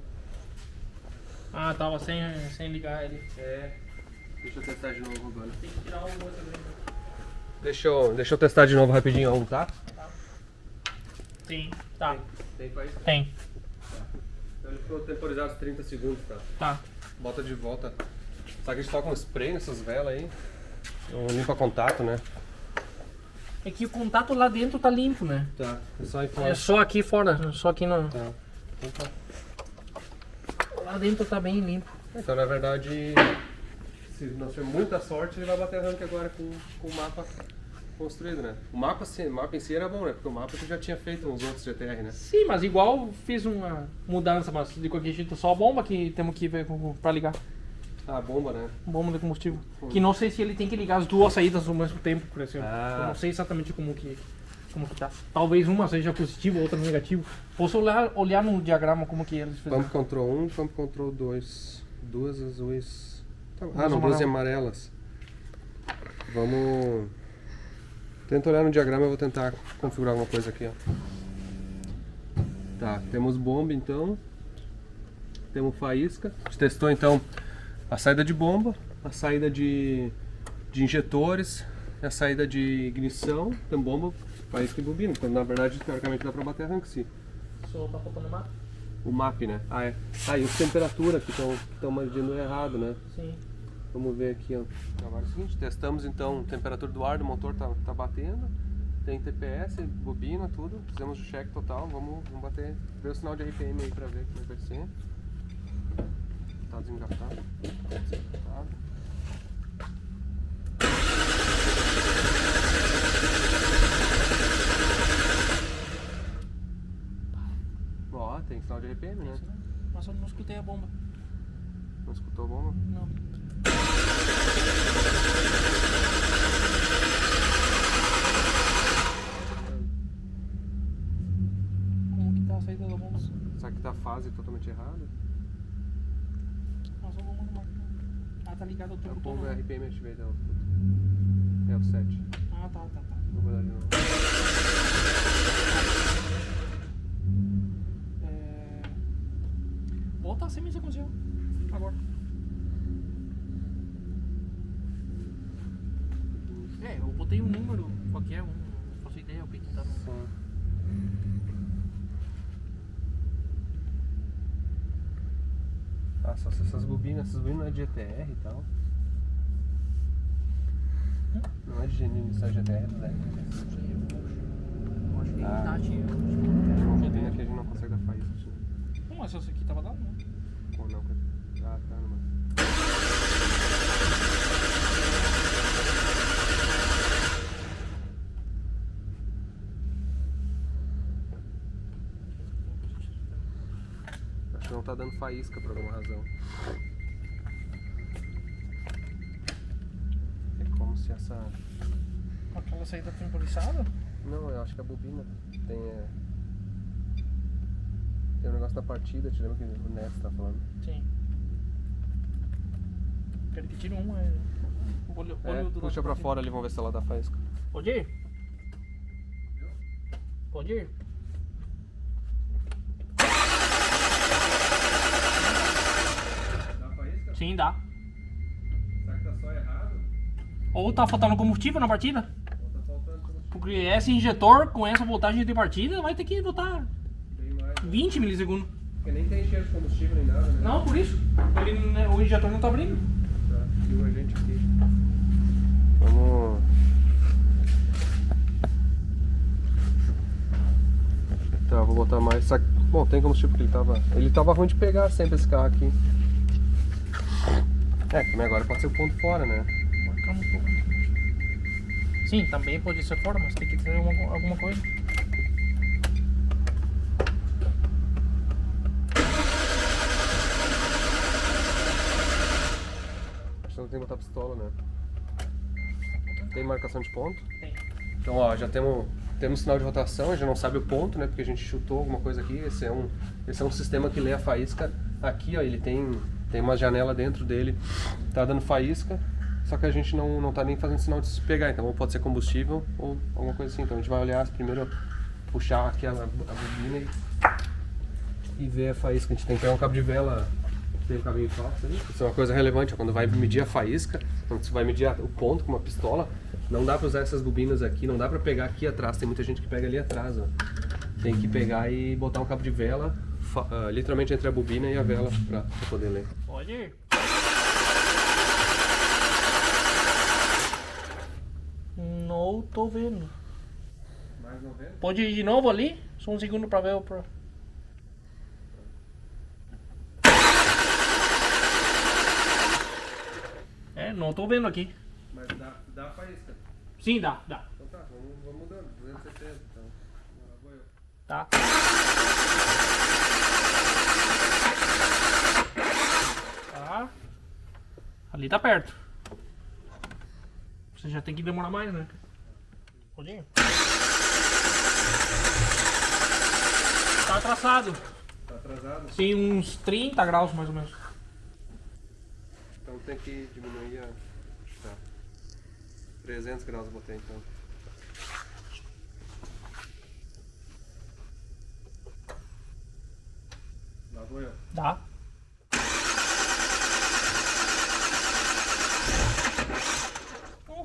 Tava sem ligar ele. Deixa eu testar de novo agora. Tem que tirar o outro ali. Deixa eu testar de novo rapidinho, tá? Sim, tá. Tem pra isso? Tem. Então ele ficou temporizado 30 segundos, tá? Tá. Bota de volta. Só que a gente tá com spray nessas velas aí. Limpa contato, né? É que o contato lá dentro tá limpo, né? Tá. É só aí fora. É só aqui fora, só aqui não. Tá. Então tá. Lá dentro tá bem limpo. Então na verdade, se nós tivermos muita sorte, ele vai bater rank agora com o mapa construído, né? O mapa em si era bom, né? Porque o mapa tu já tinha feito uns outros GTR, né? Sim, mas igual fiz uma mudança, mas de qualquer jeito só a bomba que temos que ver pra ligar. A bomba, né? Bomba de combustível. Que não sei se ele tem que ligar as duas saídas ao mesmo tempo, por exemplo. Eu não sei exatamente como que tá. Talvez uma seja positiva, outra negativa. Posso olhar no diagrama como que eles fizeram. Pump Control 1, Pump Control 2. Duas azuis. Duas duas amarelas. Vamos... Tenta olhar no diagrama, eu vou tentar configurar alguma coisa aqui, ó. Tá, temos bomba então. Temos faísca. A gente testou então a saída de bomba, a saída de injetores, é a saída de ignição, tem bomba, faísca e bobina. Então, na verdade, teoricamente dá pra bater arranque sim. Só tá faltando o mapa? O MAP, né? Ah, é. Ah, e as temperaturas que estão medindo errado, né? Sim. Vamos ver aqui, ó. Agora é o seguinte, testamos então a temperatura do ar do motor, tá batendo. Tem TPS, bobina, tudo. Fizemos o check total, vamos bater, ver o sinal de RPM aí pra ver como vai ser. Tá desengatado. Desengatado. Ó, tem sinal de RPM, né? Mas eu não escutei a bomba. Não escutou a bomba? Não. Como que tá a saída da bomba? Será que tá a fase totalmente errada? Nossa, a bomba não marca. Ah, tá ligado o A tempo todo. bomba é RPM, deixa eu ver dela. É o 7. Ah, tá. Vou mudar de novo. Volta a semi-sequencial. Agora. Eu botei um número qualquer, não faço ideia o que tá no... Sim. Ah, só se essas bobinas não é de GTR e tal. Não é de iniciar GTR, né? Eu acho que é idade. Tem uma bobina que a gente não consegue dar faísca. Não, mas essa aqui tava dando, né? Ou não? Ah, tá, mas... Acho que não tá dando faísca por alguma razão. É como se essa... Aquela saída temporizada? Não, eu acho que a bobina tem... Tem um negócio da partida, te lembra que o Neto tá falando? Sim. Quero que tire uma. Olho do Puxa pra fora ali, vamos ver se ela dá faísca. Pode ir? Pode ir? Dá faísca? Sim, dá. Será que tá só errado? Ou tá faltando combustível na partida? Ou tá faltando combustível? Porque esse injetor com essa voltagem de partida vai ter que botar Bem mais. 20 milissegundos. Porque nem tem cheiro de combustível nem nada, né? Não, por isso. O injetor não tá abrindo. Tá, e o agente aqui. Vamos... Tá, vou botar mais. Bom, tem combustível porque ele tava ruim de pegar sempre esse carro aqui. Também agora pode ser o ponto fora, né? Calma um pouco. Sim, também pode ser fora, mas tem que ter alguma coisa. Acho que não tem que botar pistola, né? Tem marcação de ponto? Tem. Então, ó, já temos sinal de rotação, a gente não sabe o ponto, né? Porque a gente chutou alguma coisa aqui. Esse é um sistema que lê a faísca. Aqui, ó, ele tem uma janela dentro dele, tá dando faísca, só que a gente não tá nem fazendo sinal de se pegar, então pode ser combustível ou alguma coisa assim. Então a gente vai olhar primeiro, puxar aqui a bobina e ver a faísca. A gente tem que pegar um cabo de vela, tem um cabinho falso aí. Isso é uma coisa relevante, ó, quando vai medir a faísca, quando você vai medir o ponto com uma pistola, não dá pra usar essas bobinas aqui, não dá pra pegar aqui atrás, tem muita gente que pega ali atrás, ó. Tem que pegar e botar um cabo de vela, literalmente entre a bobina e a vela pra poder ler. Pode ir. Não tô vendo. Mais não vendo? Pode ir de novo ali? Só um segundo pra ver o... 'É, não tô vendo aqui. Mas dá a faísca. Sim, dá. Então tá, vamos mudando, 270 então. Agora vou eu. Tá. Tá. Ali tá perto. Você já tem que demorar mais, né? Pode ir. Tá atrasado. Tá atrasado? Sim, uns 30 graus mais ou menos. Então tem que diminuir a... Tá. 300 graus eu botei então. Lá vou eu. Dá.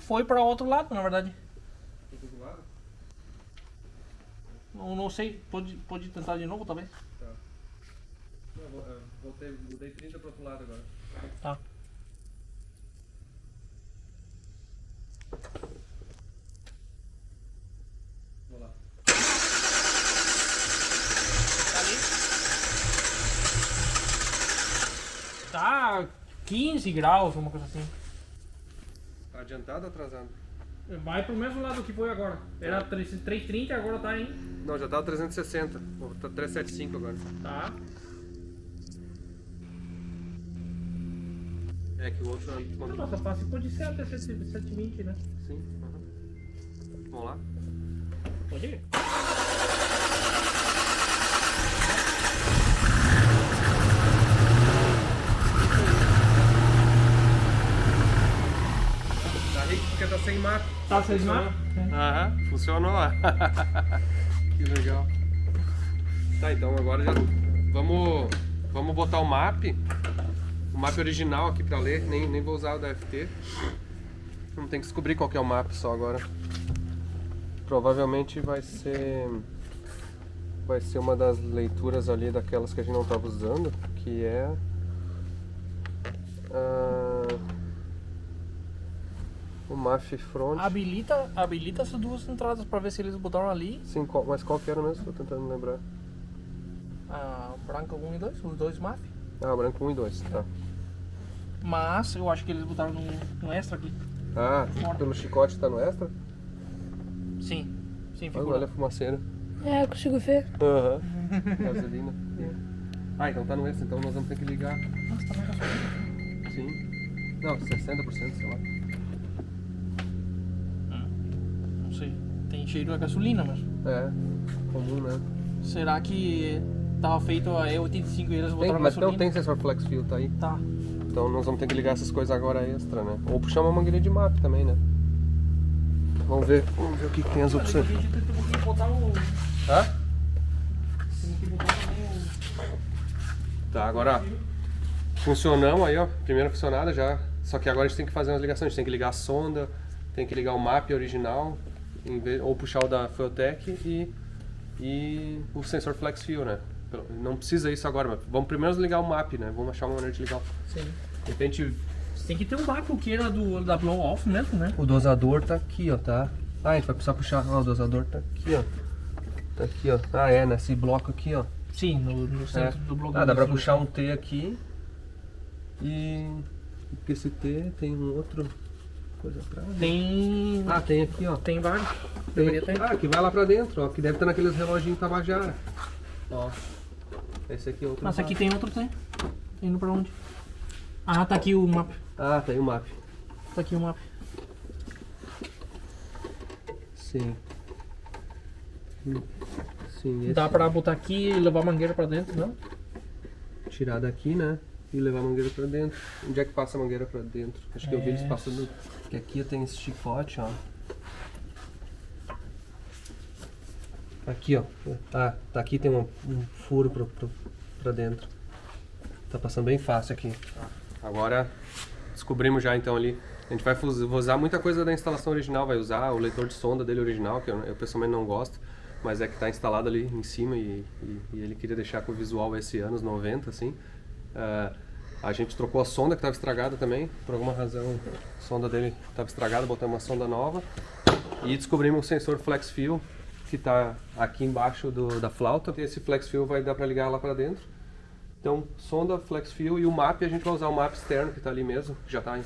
foi para outro lado, na verdade. Não sei, pode tentar de novo, talvez. Tá. Mudei 30 pro outro lado agora. Tá. Vou lá. Tá ali? Tá 15 graus, uma coisa assim. Tá adiantado ou atrasado? Vai pro mesmo lado que foi agora. Era 330, agora tá em. Não, já tava 360. Vou tá 375 agora. Tá. É que o outro quando... Nossa, passe pode ser até 720, né? Sim. Vamos lá. Pode ir. Tá rico porque tá sem mapa. Tá, vocês matam? Aham, funcionou. Que legal. Tá, então agora já vamos botar o map original aqui pra ler, nem vou usar o da FT. Vamos ter que descobrir qual que é o map só agora. Provavelmente vai ser uma das leituras ali daquelas que a gente não estava usando, que é o MAF Front. Habilita essas duas entradas pra ver se eles botaram ali. Sim, mas qual que era mesmo? Tô tentando lembrar. A branca 1 e 2, os dois MAF. Ah, branco 1 e 2, tá. Mas eu acho que eles botaram no extra aqui. Ah, Fora. pelo chicote tá no extra? Sim, Olha a fumaceira. É, eu consigo ver. Aham. Gasolina. Ah, então tá no extra, então nós vamos ter que ligar. Nossa, tá mais gasolina. Sim. Não, 60%, sei lá. Não sei. Tem cheiro a gasolina, mas. É, comum, né? Será que tava feito a E85 e eles botaram Mas gasolina? não tem sensor flex fuel, tá aí. Tá. Então nós vamos ter que ligar essas coisas agora extra, né? Ou puxar uma mangueira de map também, né? Vamos ver o que tem as opções. A gente tem que botar o. Hã? Tem que botar também o. Tá, agora funcionamos aí, ó. Primeira funcionada já. Só que agora a gente tem que fazer umas ligações. A gente tem que ligar a sonda, tem que ligar o map original, ou puxar o da Fueltech e o sensor flex fuel, né? Não precisa isso agora, mas vamos primeiro ligar o map, né? Vamos achar uma maneira de ligar. Sim. De repente, Você tem que ter um vácuo que era da blow off mesmo, né? o dosador tá aqui, ó, tá? Ah, a gente vai precisar puxar. Ah, o dosador tá aqui, ó. Tá aqui, ó. Ah, é, nesse bloco aqui, ó. Sim, no centro do bloco. Ah, dá pra puxar um T aqui. E porque esse T tem um outro coisa atrás. Tem. Ah, tem aqui, ó. Tem vários. Tem Deveria aqui. ter. Ah, que vai lá pra dentro, ó. Que deve estar naqueles reloginhos Tabajara. Ó. Esse aqui é outro. Nossa, aqui tem outro tem. Tá indo pra onde? Ah, tá aqui o mapa. Ah, tá aí o map. Tá aqui o mapa. Sim. Sim, esse. Dá pra botar aqui e levar a mangueira pra dentro, não? Tirar daqui, né? E levar a mangueira pra dentro. Onde é que passa a mangueira pra dentro? Acho que eu vi eles passando. Que aqui tem esse chicote, ó. Aqui, ó. Tá aqui tem um furo pra dentro. Tá passando bem fácil aqui. Agora descobrimos já então ali. A gente vai usar muita coisa da instalação original. Vai usar o leitor de sonda dele original, que eu pessoalmente não gosto. Mas é que tá instalado ali em cima e ele queria deixar com o visual esse anos 90, assim. A gente trocou a sonda que estava estragada também. Por alguma razão a sonda dele estava estragada, botamos uma sonda nova. E descobrimos o sensor flex fuel, que está aqui embaixo da flauta. Esse flex fuel vai dar para ligar lá para dentro. Então, sonda, flex fuel e o map, a gente vai usar o map externo que está ali mesmo. Já está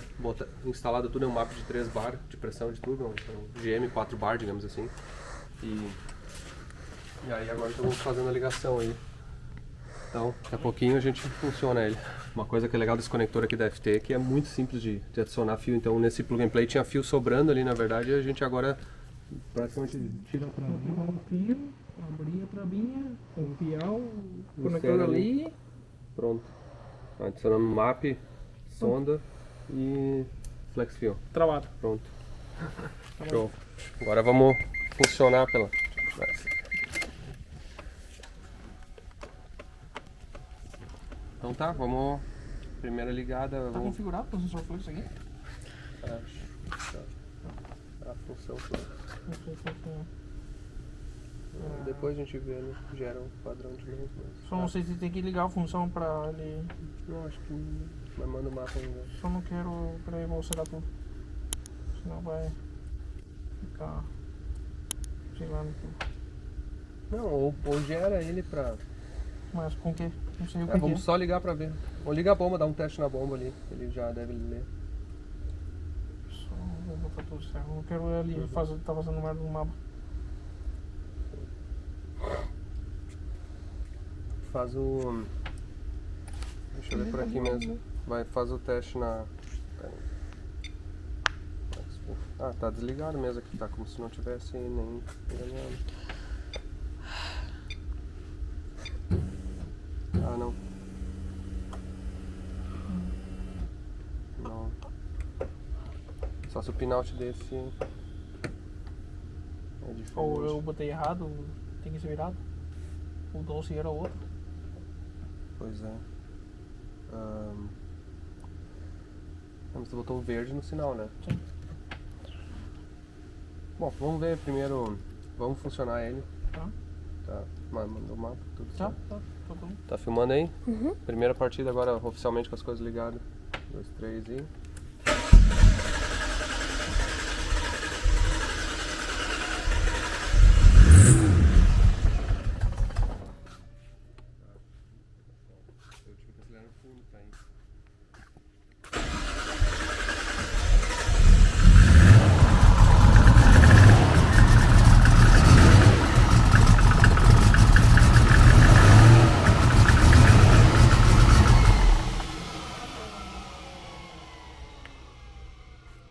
instalado tudo, é um map de 3 bar de pressão de tudo, um GM 4 bar, digamos assim. E aí agora estamos fazendo a ligação aí. Então, daqui a pouquinho a gente funciona ele. Uma coisa que é legal desse conector aqui da FT é que é muito simples de adicionar fio. Então, nesse plug and play tinha fio sobrando ali, na verdade, e a gente agora praticamente tira pra O fio, abrir a trabinha, enfiar o conector conector ali. Pronto. Adicionamos map, sonda e flex fuel. Travado. Pronto. Show. Agora vamos funcionar pela... Então tá, vamos... Primeira ligada... Tá vamos... configurado o sensor fluxo aqui? Tá. a função toda. Não sei se funciona. Depois a gente vê, né? Gera um padrão de novo. Mas... Só não sei se tem que ligar a função pra ele. Não, acho que não. Mas manda o mapa ainda. Só não quero. Peraí, vou mostrar tudo. Senão vai ficar girando tudo. Não, ou gera ele pra. Mas com o quê? Não sei o que Vamos é. só ligar pra ver. Ou liga a bomba, dá um teste na bomba ali. Ele já deve ler. Só vou botar tudo certo. Não quero ele fazer, tá fazendo merda no mapa. Faz o. Deixa eu ver por aqui mesmo. Vai, faz o teste na. Pera aí. Ah, tá desligado mesmo aqui, tá como se não tivesse nem enganado. Ah, não. Não. Só se o pinout desse. É diferente. Ou eu botei errado, tem que ser virado. O doce era outro. Pois é. Mas você botou o verde no sinal, né? Sim. Bom, vamos ver primeiro. Vamos funcionar ele. Tá? Tá. Mandou o mapa, tudo Tá, certo. tá. Tá bom. Tá filmando aí? Uhum. Primeira partida agora oficialmente com as coisas ligadas. 2, 3 e. Eu tive que acelerar no fundo pra ir.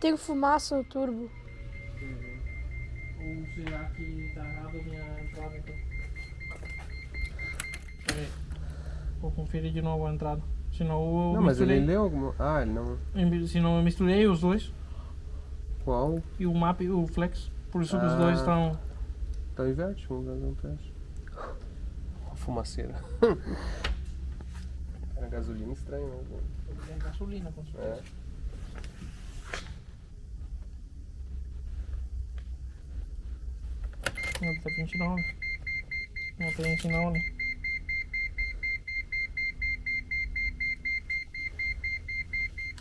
Tem fumaça no turbo. Ou será que tá errado a minha entrada então? Peraí. Vou conferir de novo a entrada. Senão eu Não, mas ele misturei. leu alguma. Ah, ele não. Senão eu misturei os dois. Qual? E o map e o flex. Por isso que os Ah. dois estão. Então inverte, vamos fazer um teste. Uma fumaceira. Era gasolina estranho, né? Tem gasolina com certeza. É. Não, tá 29. Não tem 29.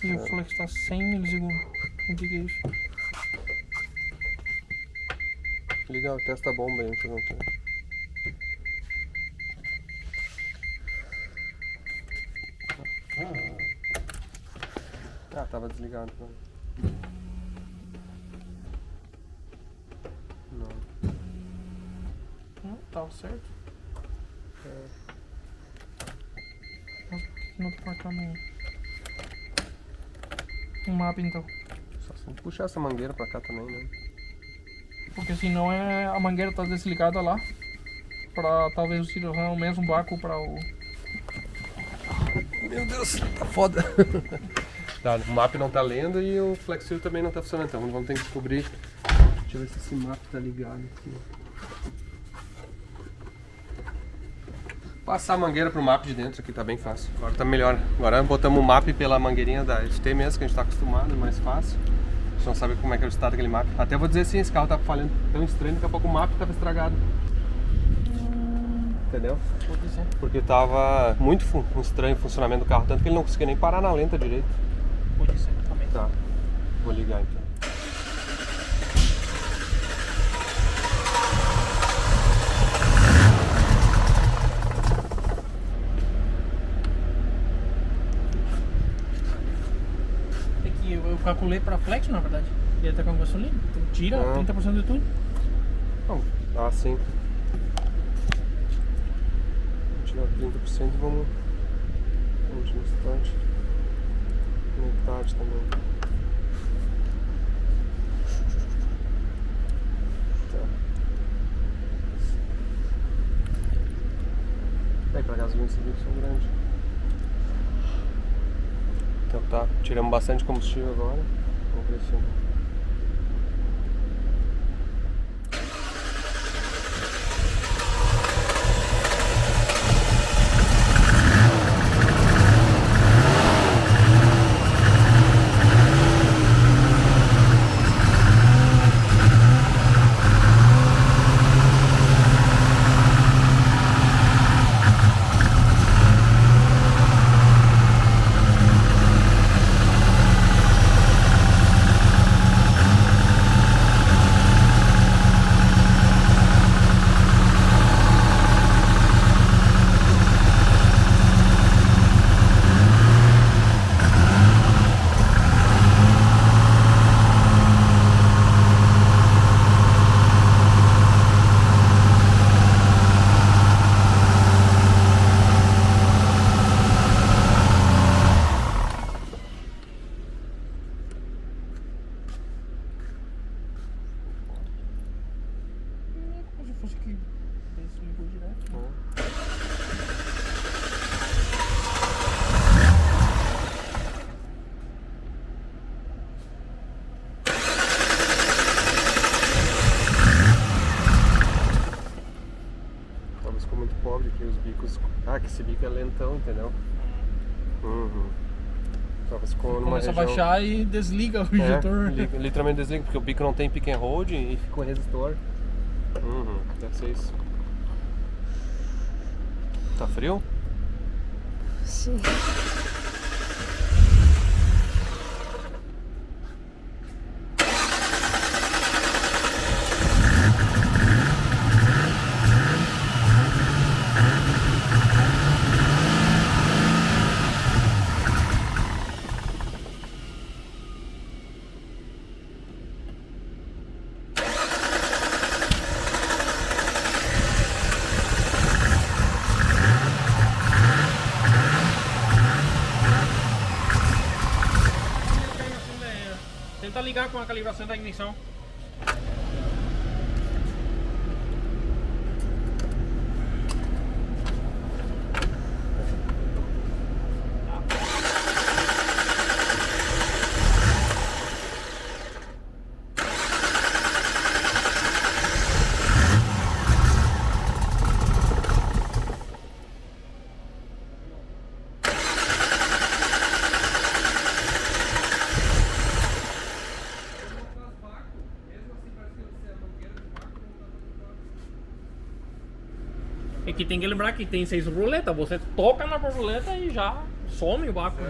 E o flex tá 100 milissegundos. O que é isso? Liga, testa a bomba aí, fazer um teste. Ah, tava desligado. Não. Não, tava certo. Mas por que não tá marcando um mapa então? Só se puxar essa mangueira pra cá também, né? Porque senão a mangueira tá desligada lá. Pra talvez o cirurgião o mesmo vácuo pra o. Meu Deus, tá foda. Tá, o map não tá lendo e o flexível também não tá funcionando, então vamos ter que descobrir. Deixa eu ver se esse map tá ligado aqui. Passar a mangueira pro map de dentro aqui tá bem fácil. Agora tá melhor. Agora botamos o map pela mangueirinha da FT mesmo, que a gente tá acostumado, é mais fácil. A gente não sabe como é que é o estado daquele map. Até vou dizer assim, esse carro tá falhando tão estranho, daqui a pouco o map tava estragado. Entendeu? Pode ser. Porque tava muito estranho o funcionamento do carro, tanto que ele não conseguia nem parar na lenta direito. Pode ser também. Tá, vou ligar então. É que eu calculei pra flex na verdade. Ele tá com gasolina. Então tira 30% de tudo. Bom, ah, sim. Vamos tirar 30% e vamos no start. Metade também. Tá. Aí pra gasolina esse vídeo são grandes. Então tá, tiramos bastante combustível agora. Vamos ver se. Ah, que esse bico é lentão, entendeu? Só que ficou numa Começa região... a baixar e desliga o injetor. Literalmente desliga, porque o bico não tem pick and hold e fica o resistor. Deve ser isso. Tá frio? Sim. Tenta ligar com a calibração da ignição. É que tem que lembrar que tem 6 borboletas. Você toca na borboleta e já some o vácuo.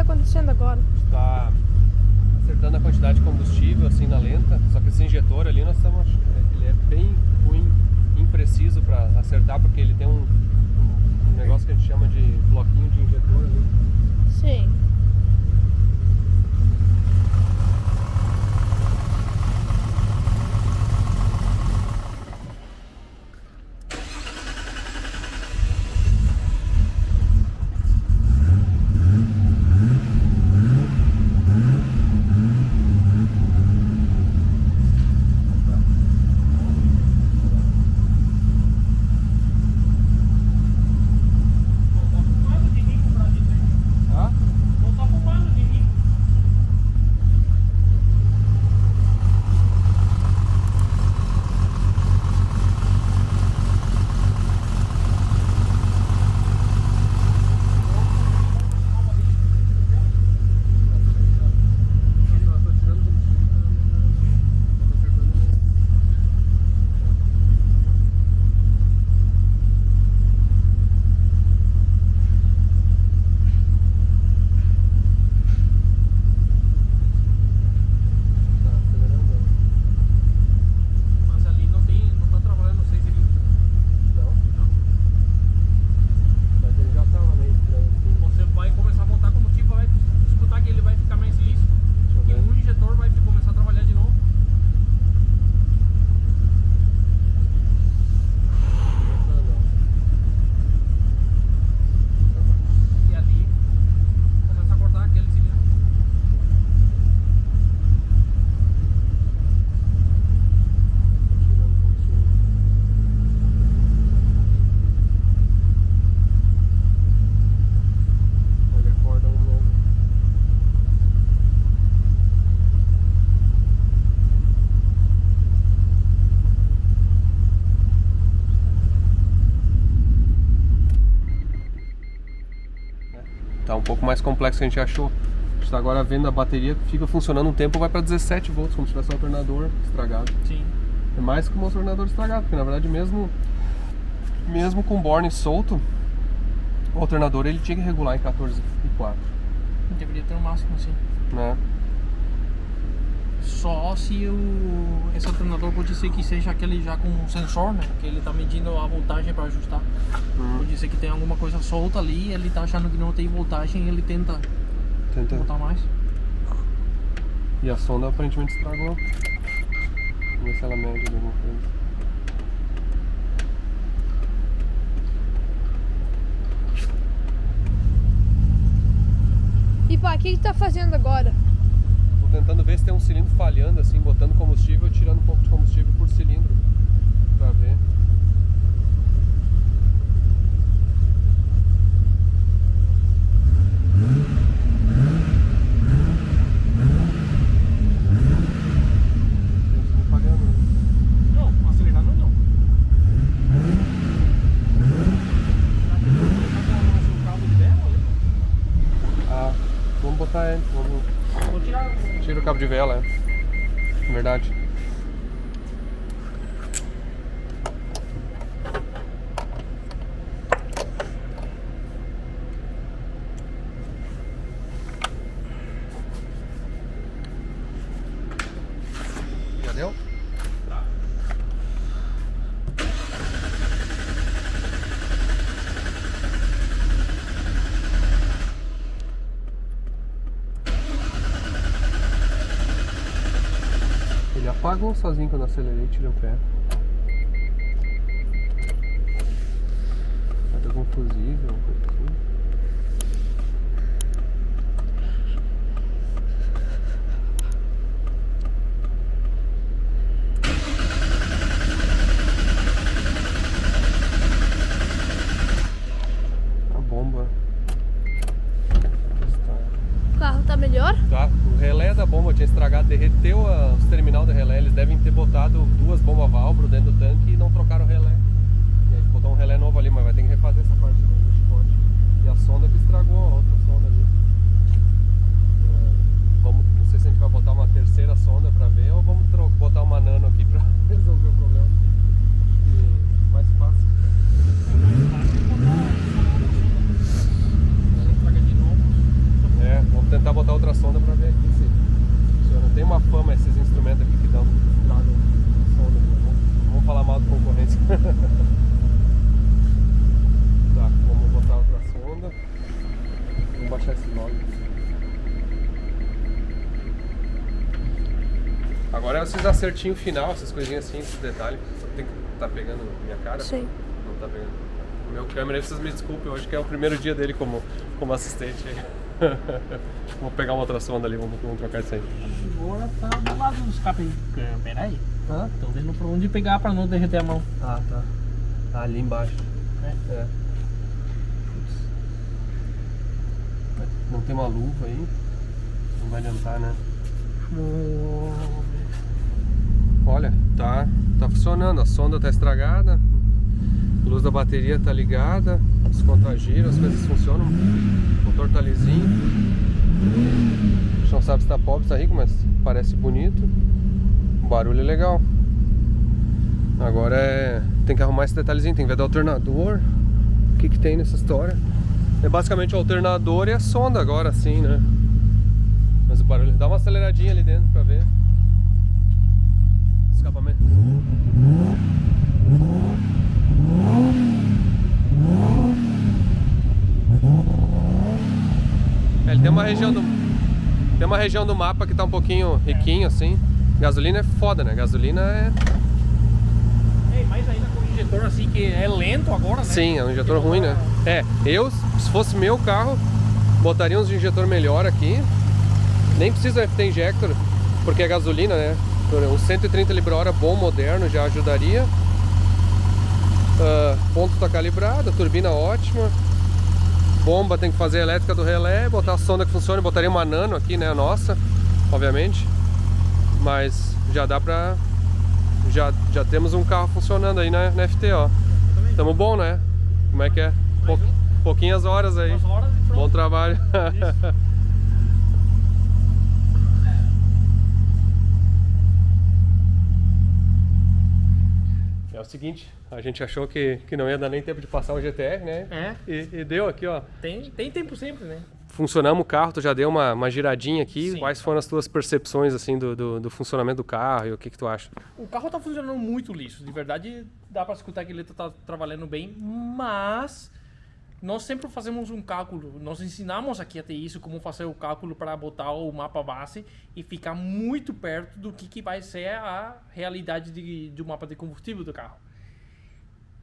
acontecendo agora? Está acertando a quantidade de combustível assim na lenta, só que esse injetor ali nós estamos, ele é bem ruim, impreciso para acertar, porque ele tem um negócio que a gente chama de bloquinho de injetor ali. Sim. Tá? Mas ali não tá trabalhando 6 cilindros. Não? Mas ele já tava meio estranho assim. Você vai começar a botar combustível, vai escutar que ele vai ficar mais liso. Deixa eu E ver. o injetor vai começar a trabalhar de novo. E ali começa a cortar aquele cilindro. Tirando um pouquinho. Ele acorda um mesmo. Tá um pouco mais complexo que a gente achou. A gente tá agora vendo a bateria que fica funcionando um tempo, vai para 17 volts, como se tivesse um alternador estragado. Sim. É mais que um alternador estragado, porque na verdade mesmo com o borne solto, o alternador ele tinha que regular em 14,4, Deveria ter o máximo assim. né? Só se esse alternador pode ser que seja aquele já com sensor, né? Que ele tá medindo a voltagem para ajustar. Pode ser que tem alguma coisa solta ali, ele tá achando que não tem voltagem e ele tenta botar mais. E a sonda aparentemente estragou. Vamos ver se ela mede alguma coisa. E pá, o que tu tá fazendo agora? Tô tentando ver se tem um cilindro falhando, assim, botando combustível e tirando um pouco de combustível por cilindro, pra ver. Tem um cilindro falhando, né? Não, acelerando não. Ah, vamos botar ele, vamos... Vou tirar. Tira o cabo de vela, é. Verdade. Já deu? Ele apagou sozinho quando eu acelerei e tirei o pé. Sabe algum fusível, alguma coisa assim? A bomba. O carro tá melhor? Tá, o relé da bomba tinha estragado, derreteu os terminal do relé. Eles devem ter botado 2 bombas Valbro dentro do tanque e não trocaram o relé. E aí botou um relé novo ali, mas vai ter que refazer essa parte do chicote. E a sonda que estragou, a outra sonda ali. Não sei se a gente vai botar uma terceira sonda pra ver ou vamos botar uma nano aqui pra resolver o problema. Acho que mais fácil. É, vamos tentar botar outra sonda pra ver aqui se funciona. Tem uma fama esses instrumentos aqui que dão, estragam a sonda, tá bom? mal da concorrência. Tá, vamos botar outra sonda. Vamos baixar esse log. Agora é esses acertinhos final, essas coisinhas assim, esses detalhes. Só tem que tá pegando minha cara? Sim. Não tá pegando. O meu câmera, vocês me desculpem, hoje que é o primeiro dia dele como assistente aí. Vou pegar uma outra sonda ali, vamos trocar isso aí. Agora tá do lado do escape. Peraí. Estão vendo pra onde pegar pra não derreter a mão. Ah, tá. Tá ali embaixo. É. Putz. Não tem uma luva aí. Não vai adiantar, né? Olha, tá funcionando. A sonda tá estragada. A luz da bateria tá ligada. Os contagiros, as coisas funcionam. O motor tá lisinho. A gente não sabe se tá pobre, se tá rico, mas parece bonito. O barulho é legal. Agora tem que arrumar esse detalhezinho, tem que ver do alternador. O que tem nessa história. É basicamente o alternador e a sonda agora, assim, né? Mas o barulho, dá uma aceleradinha ali dentro pra ver. Escapamento. Ele tem uma região do mapa que tá um pouquinho riquinho, assim. Gasolina é foda, né? Gasolina é... mais ainda com o injetor assim que é lento agora, né? Sim, é um injetor ruim, né? Se fosse meu carro, botaria uns injetor melhor aqui. Nem precisa FT Injector, porque é gasolina, né? Um 130 libra-hora bom, moderno, já ajudaria. Ponto tá calibrado, turbina ótima. Bomba tem que fazer a elétrica do relé, botar a sonda que funciona. Botaria uma nano aqui, né? A nossa, obviamente. Mas já dá pra... Já temos um carro funcionando aí na FT, ó. Tamo bom, né? Como é que é? Pouquinhas horas aí. Bom trabalho. É o seguinte, a gente achou que não ia dar nem tempo de passar o GTR, né? E deu aqui, ó. Tem tempo sempre, né? Funcionamos o carro, tu já deu uma giradinha aqui. Sim. Quais foram as tuas percepções, assim, do funcionamento do carro e o que tu acha? O carro tá funcionando muito liso. De verdade, dá pra escutar que ele tá trabalhando bem, mas nós sempre fazemos um cálculo. Nós ensinamos aqui até isso, como fazer o cálculo para botar o mapa base e ficar muito perto do que vai ser a realidade do mapa de combustível do carro.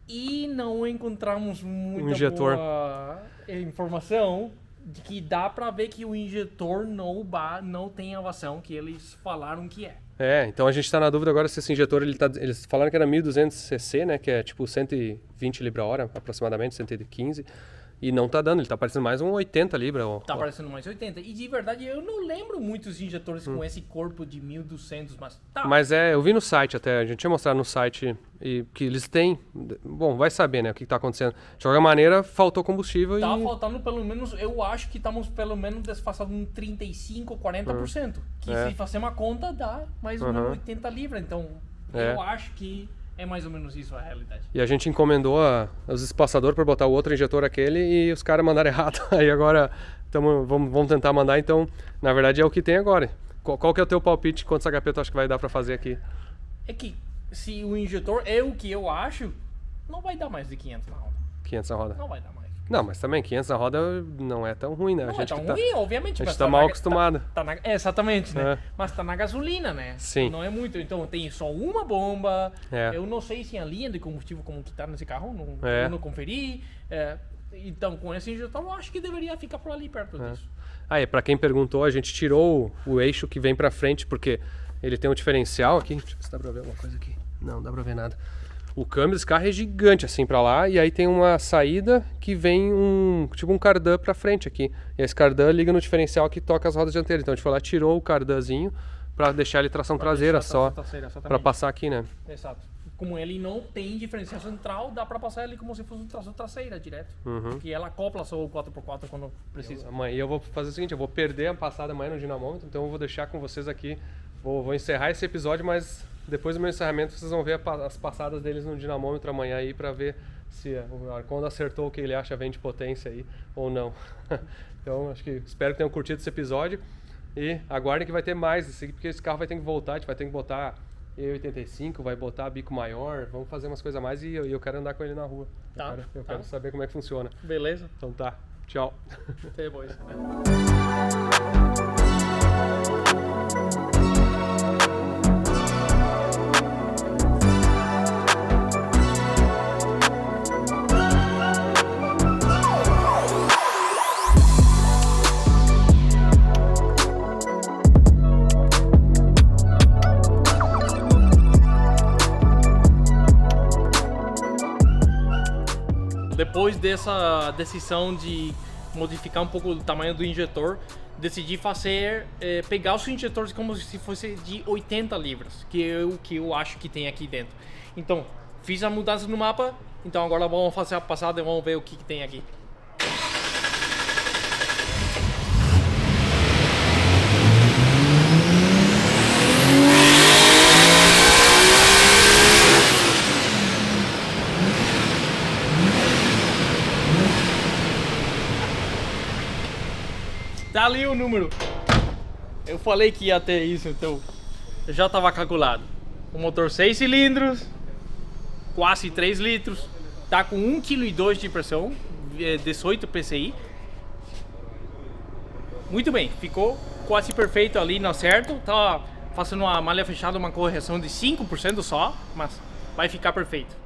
E não encontramos muita boa informação de que dá pra ver que o injetor não tem a vazão que eles falaram que é. Então a gente tá na dúvida agora se esse injetor, eles falaram que era 1200 cc, né, que é tipo 120 libra-hora, aproximadamente, 115, e não tá dando, ele tá parecendo mais um 80 libra. Tá parecendo mais 80, e de verdade eu não lembro muitos injetores com esse corpo de 1200, mas tá. Mas eu vi no site até, a gente tinha mostrado no site que eles têm, bom, vai saber, né, o que tá acontecendo. De qualquer maneira, faltou combustível tá faltando pelo menos, eu acho que estamos pelo menos desfasados um 35, 40%. Que se fazer uma conta dá mais ou menos 80 libras, então eu acho que é mais ou menos isso a realidade. E a gente encomendou os espaçadores para botar o outro injetor aquele e os caras mandaram errado. Aí agora vamos tentar mandar, então, na verdade é o que tem agora. Qual que é o teu palpite? Quantos HP tu acha que vai dar para fazer aqui? É que se o injetor é o que eu acho, não vai dar mais de 500 na roda. 500 na roda? Não vai dar mais. Não, mas também 500 na roda não é tão ruim, né? Não é tão ruim, obviamente. A gente tá mal acostumado. Exatamente, né? Mas tá na gasolina, né? Sim. Não é muito. Então tem só uma bomba. Eu não sei se a linha de combustível como que tá nesse carro, eu não conferi. Então com esse injetor eu acho que deveria ficar por ali perto disso. Pra quem perguntou, a gente tirou o eixo que vem pra frente, porque ele tem um diferencial aqui. Deixa eu ver se dá pra ver alguma coisa aqui. Não dá pra ver nada. O câmbio desse carro é gigante assim pra lá, e aí tem uma saída que vem tipo um cardan pra frente aqui. E esse cardan liga no diferencial que toca as rodas dianteiras. Então a gente foi lá, tirou o cardanzinho pra deixar ele tração traseira só, pra passar aqui, né? Exato. Como ele não tem diferencial central, dá pra passar ele como se fosse tração traseira direto. Porque ela acopla só o 4x4 quando precisa. E eu vou fazer o seguinte, eu vou perder a passada amanhã no dinamômetro, então eu vou deixar com vocês aqui. Vou encerrar esse episódio, mas depois do meu encerramento vocês vão ver as passadas deles no dinamômetro amanhã aí pra ver se o Arconda acertou o que ele acha vem de potência aí ou não. Então espero que tenham curtido esse episódio e aguardem que vai ter mais, porque esse carro vai ter que voltar, a gente vai ter que botar E85, vai botar bico maior, vamos fazer umas coisas a mais e eu quero andar com ele na rua. Tá, Eu tá. quero saber como é que funciona. Beleza, Então tá, tchau. até depois. Depois dessa decisão de modificar um pouco o tamanho do injetor, decidi pegar os injetores como se fosse de 80 libras, que é o que eu acho que tem aqui dentro. Então, fiz a mudança no mapa, então agora vamos fazer a passada e vamos ver o que tem aqui. Tá ali o número. Eu falei que ia ter isso, então já estava calculado. O motor 6 cilindros, quase 3 litros, tá com 1,2 kg de pressão, 18 PSI. Muito bem, ficou quase perfeito ali no certo. Tava fazendo uma malha fechada, uma correção de 5% só, mas vai ficar perfeito.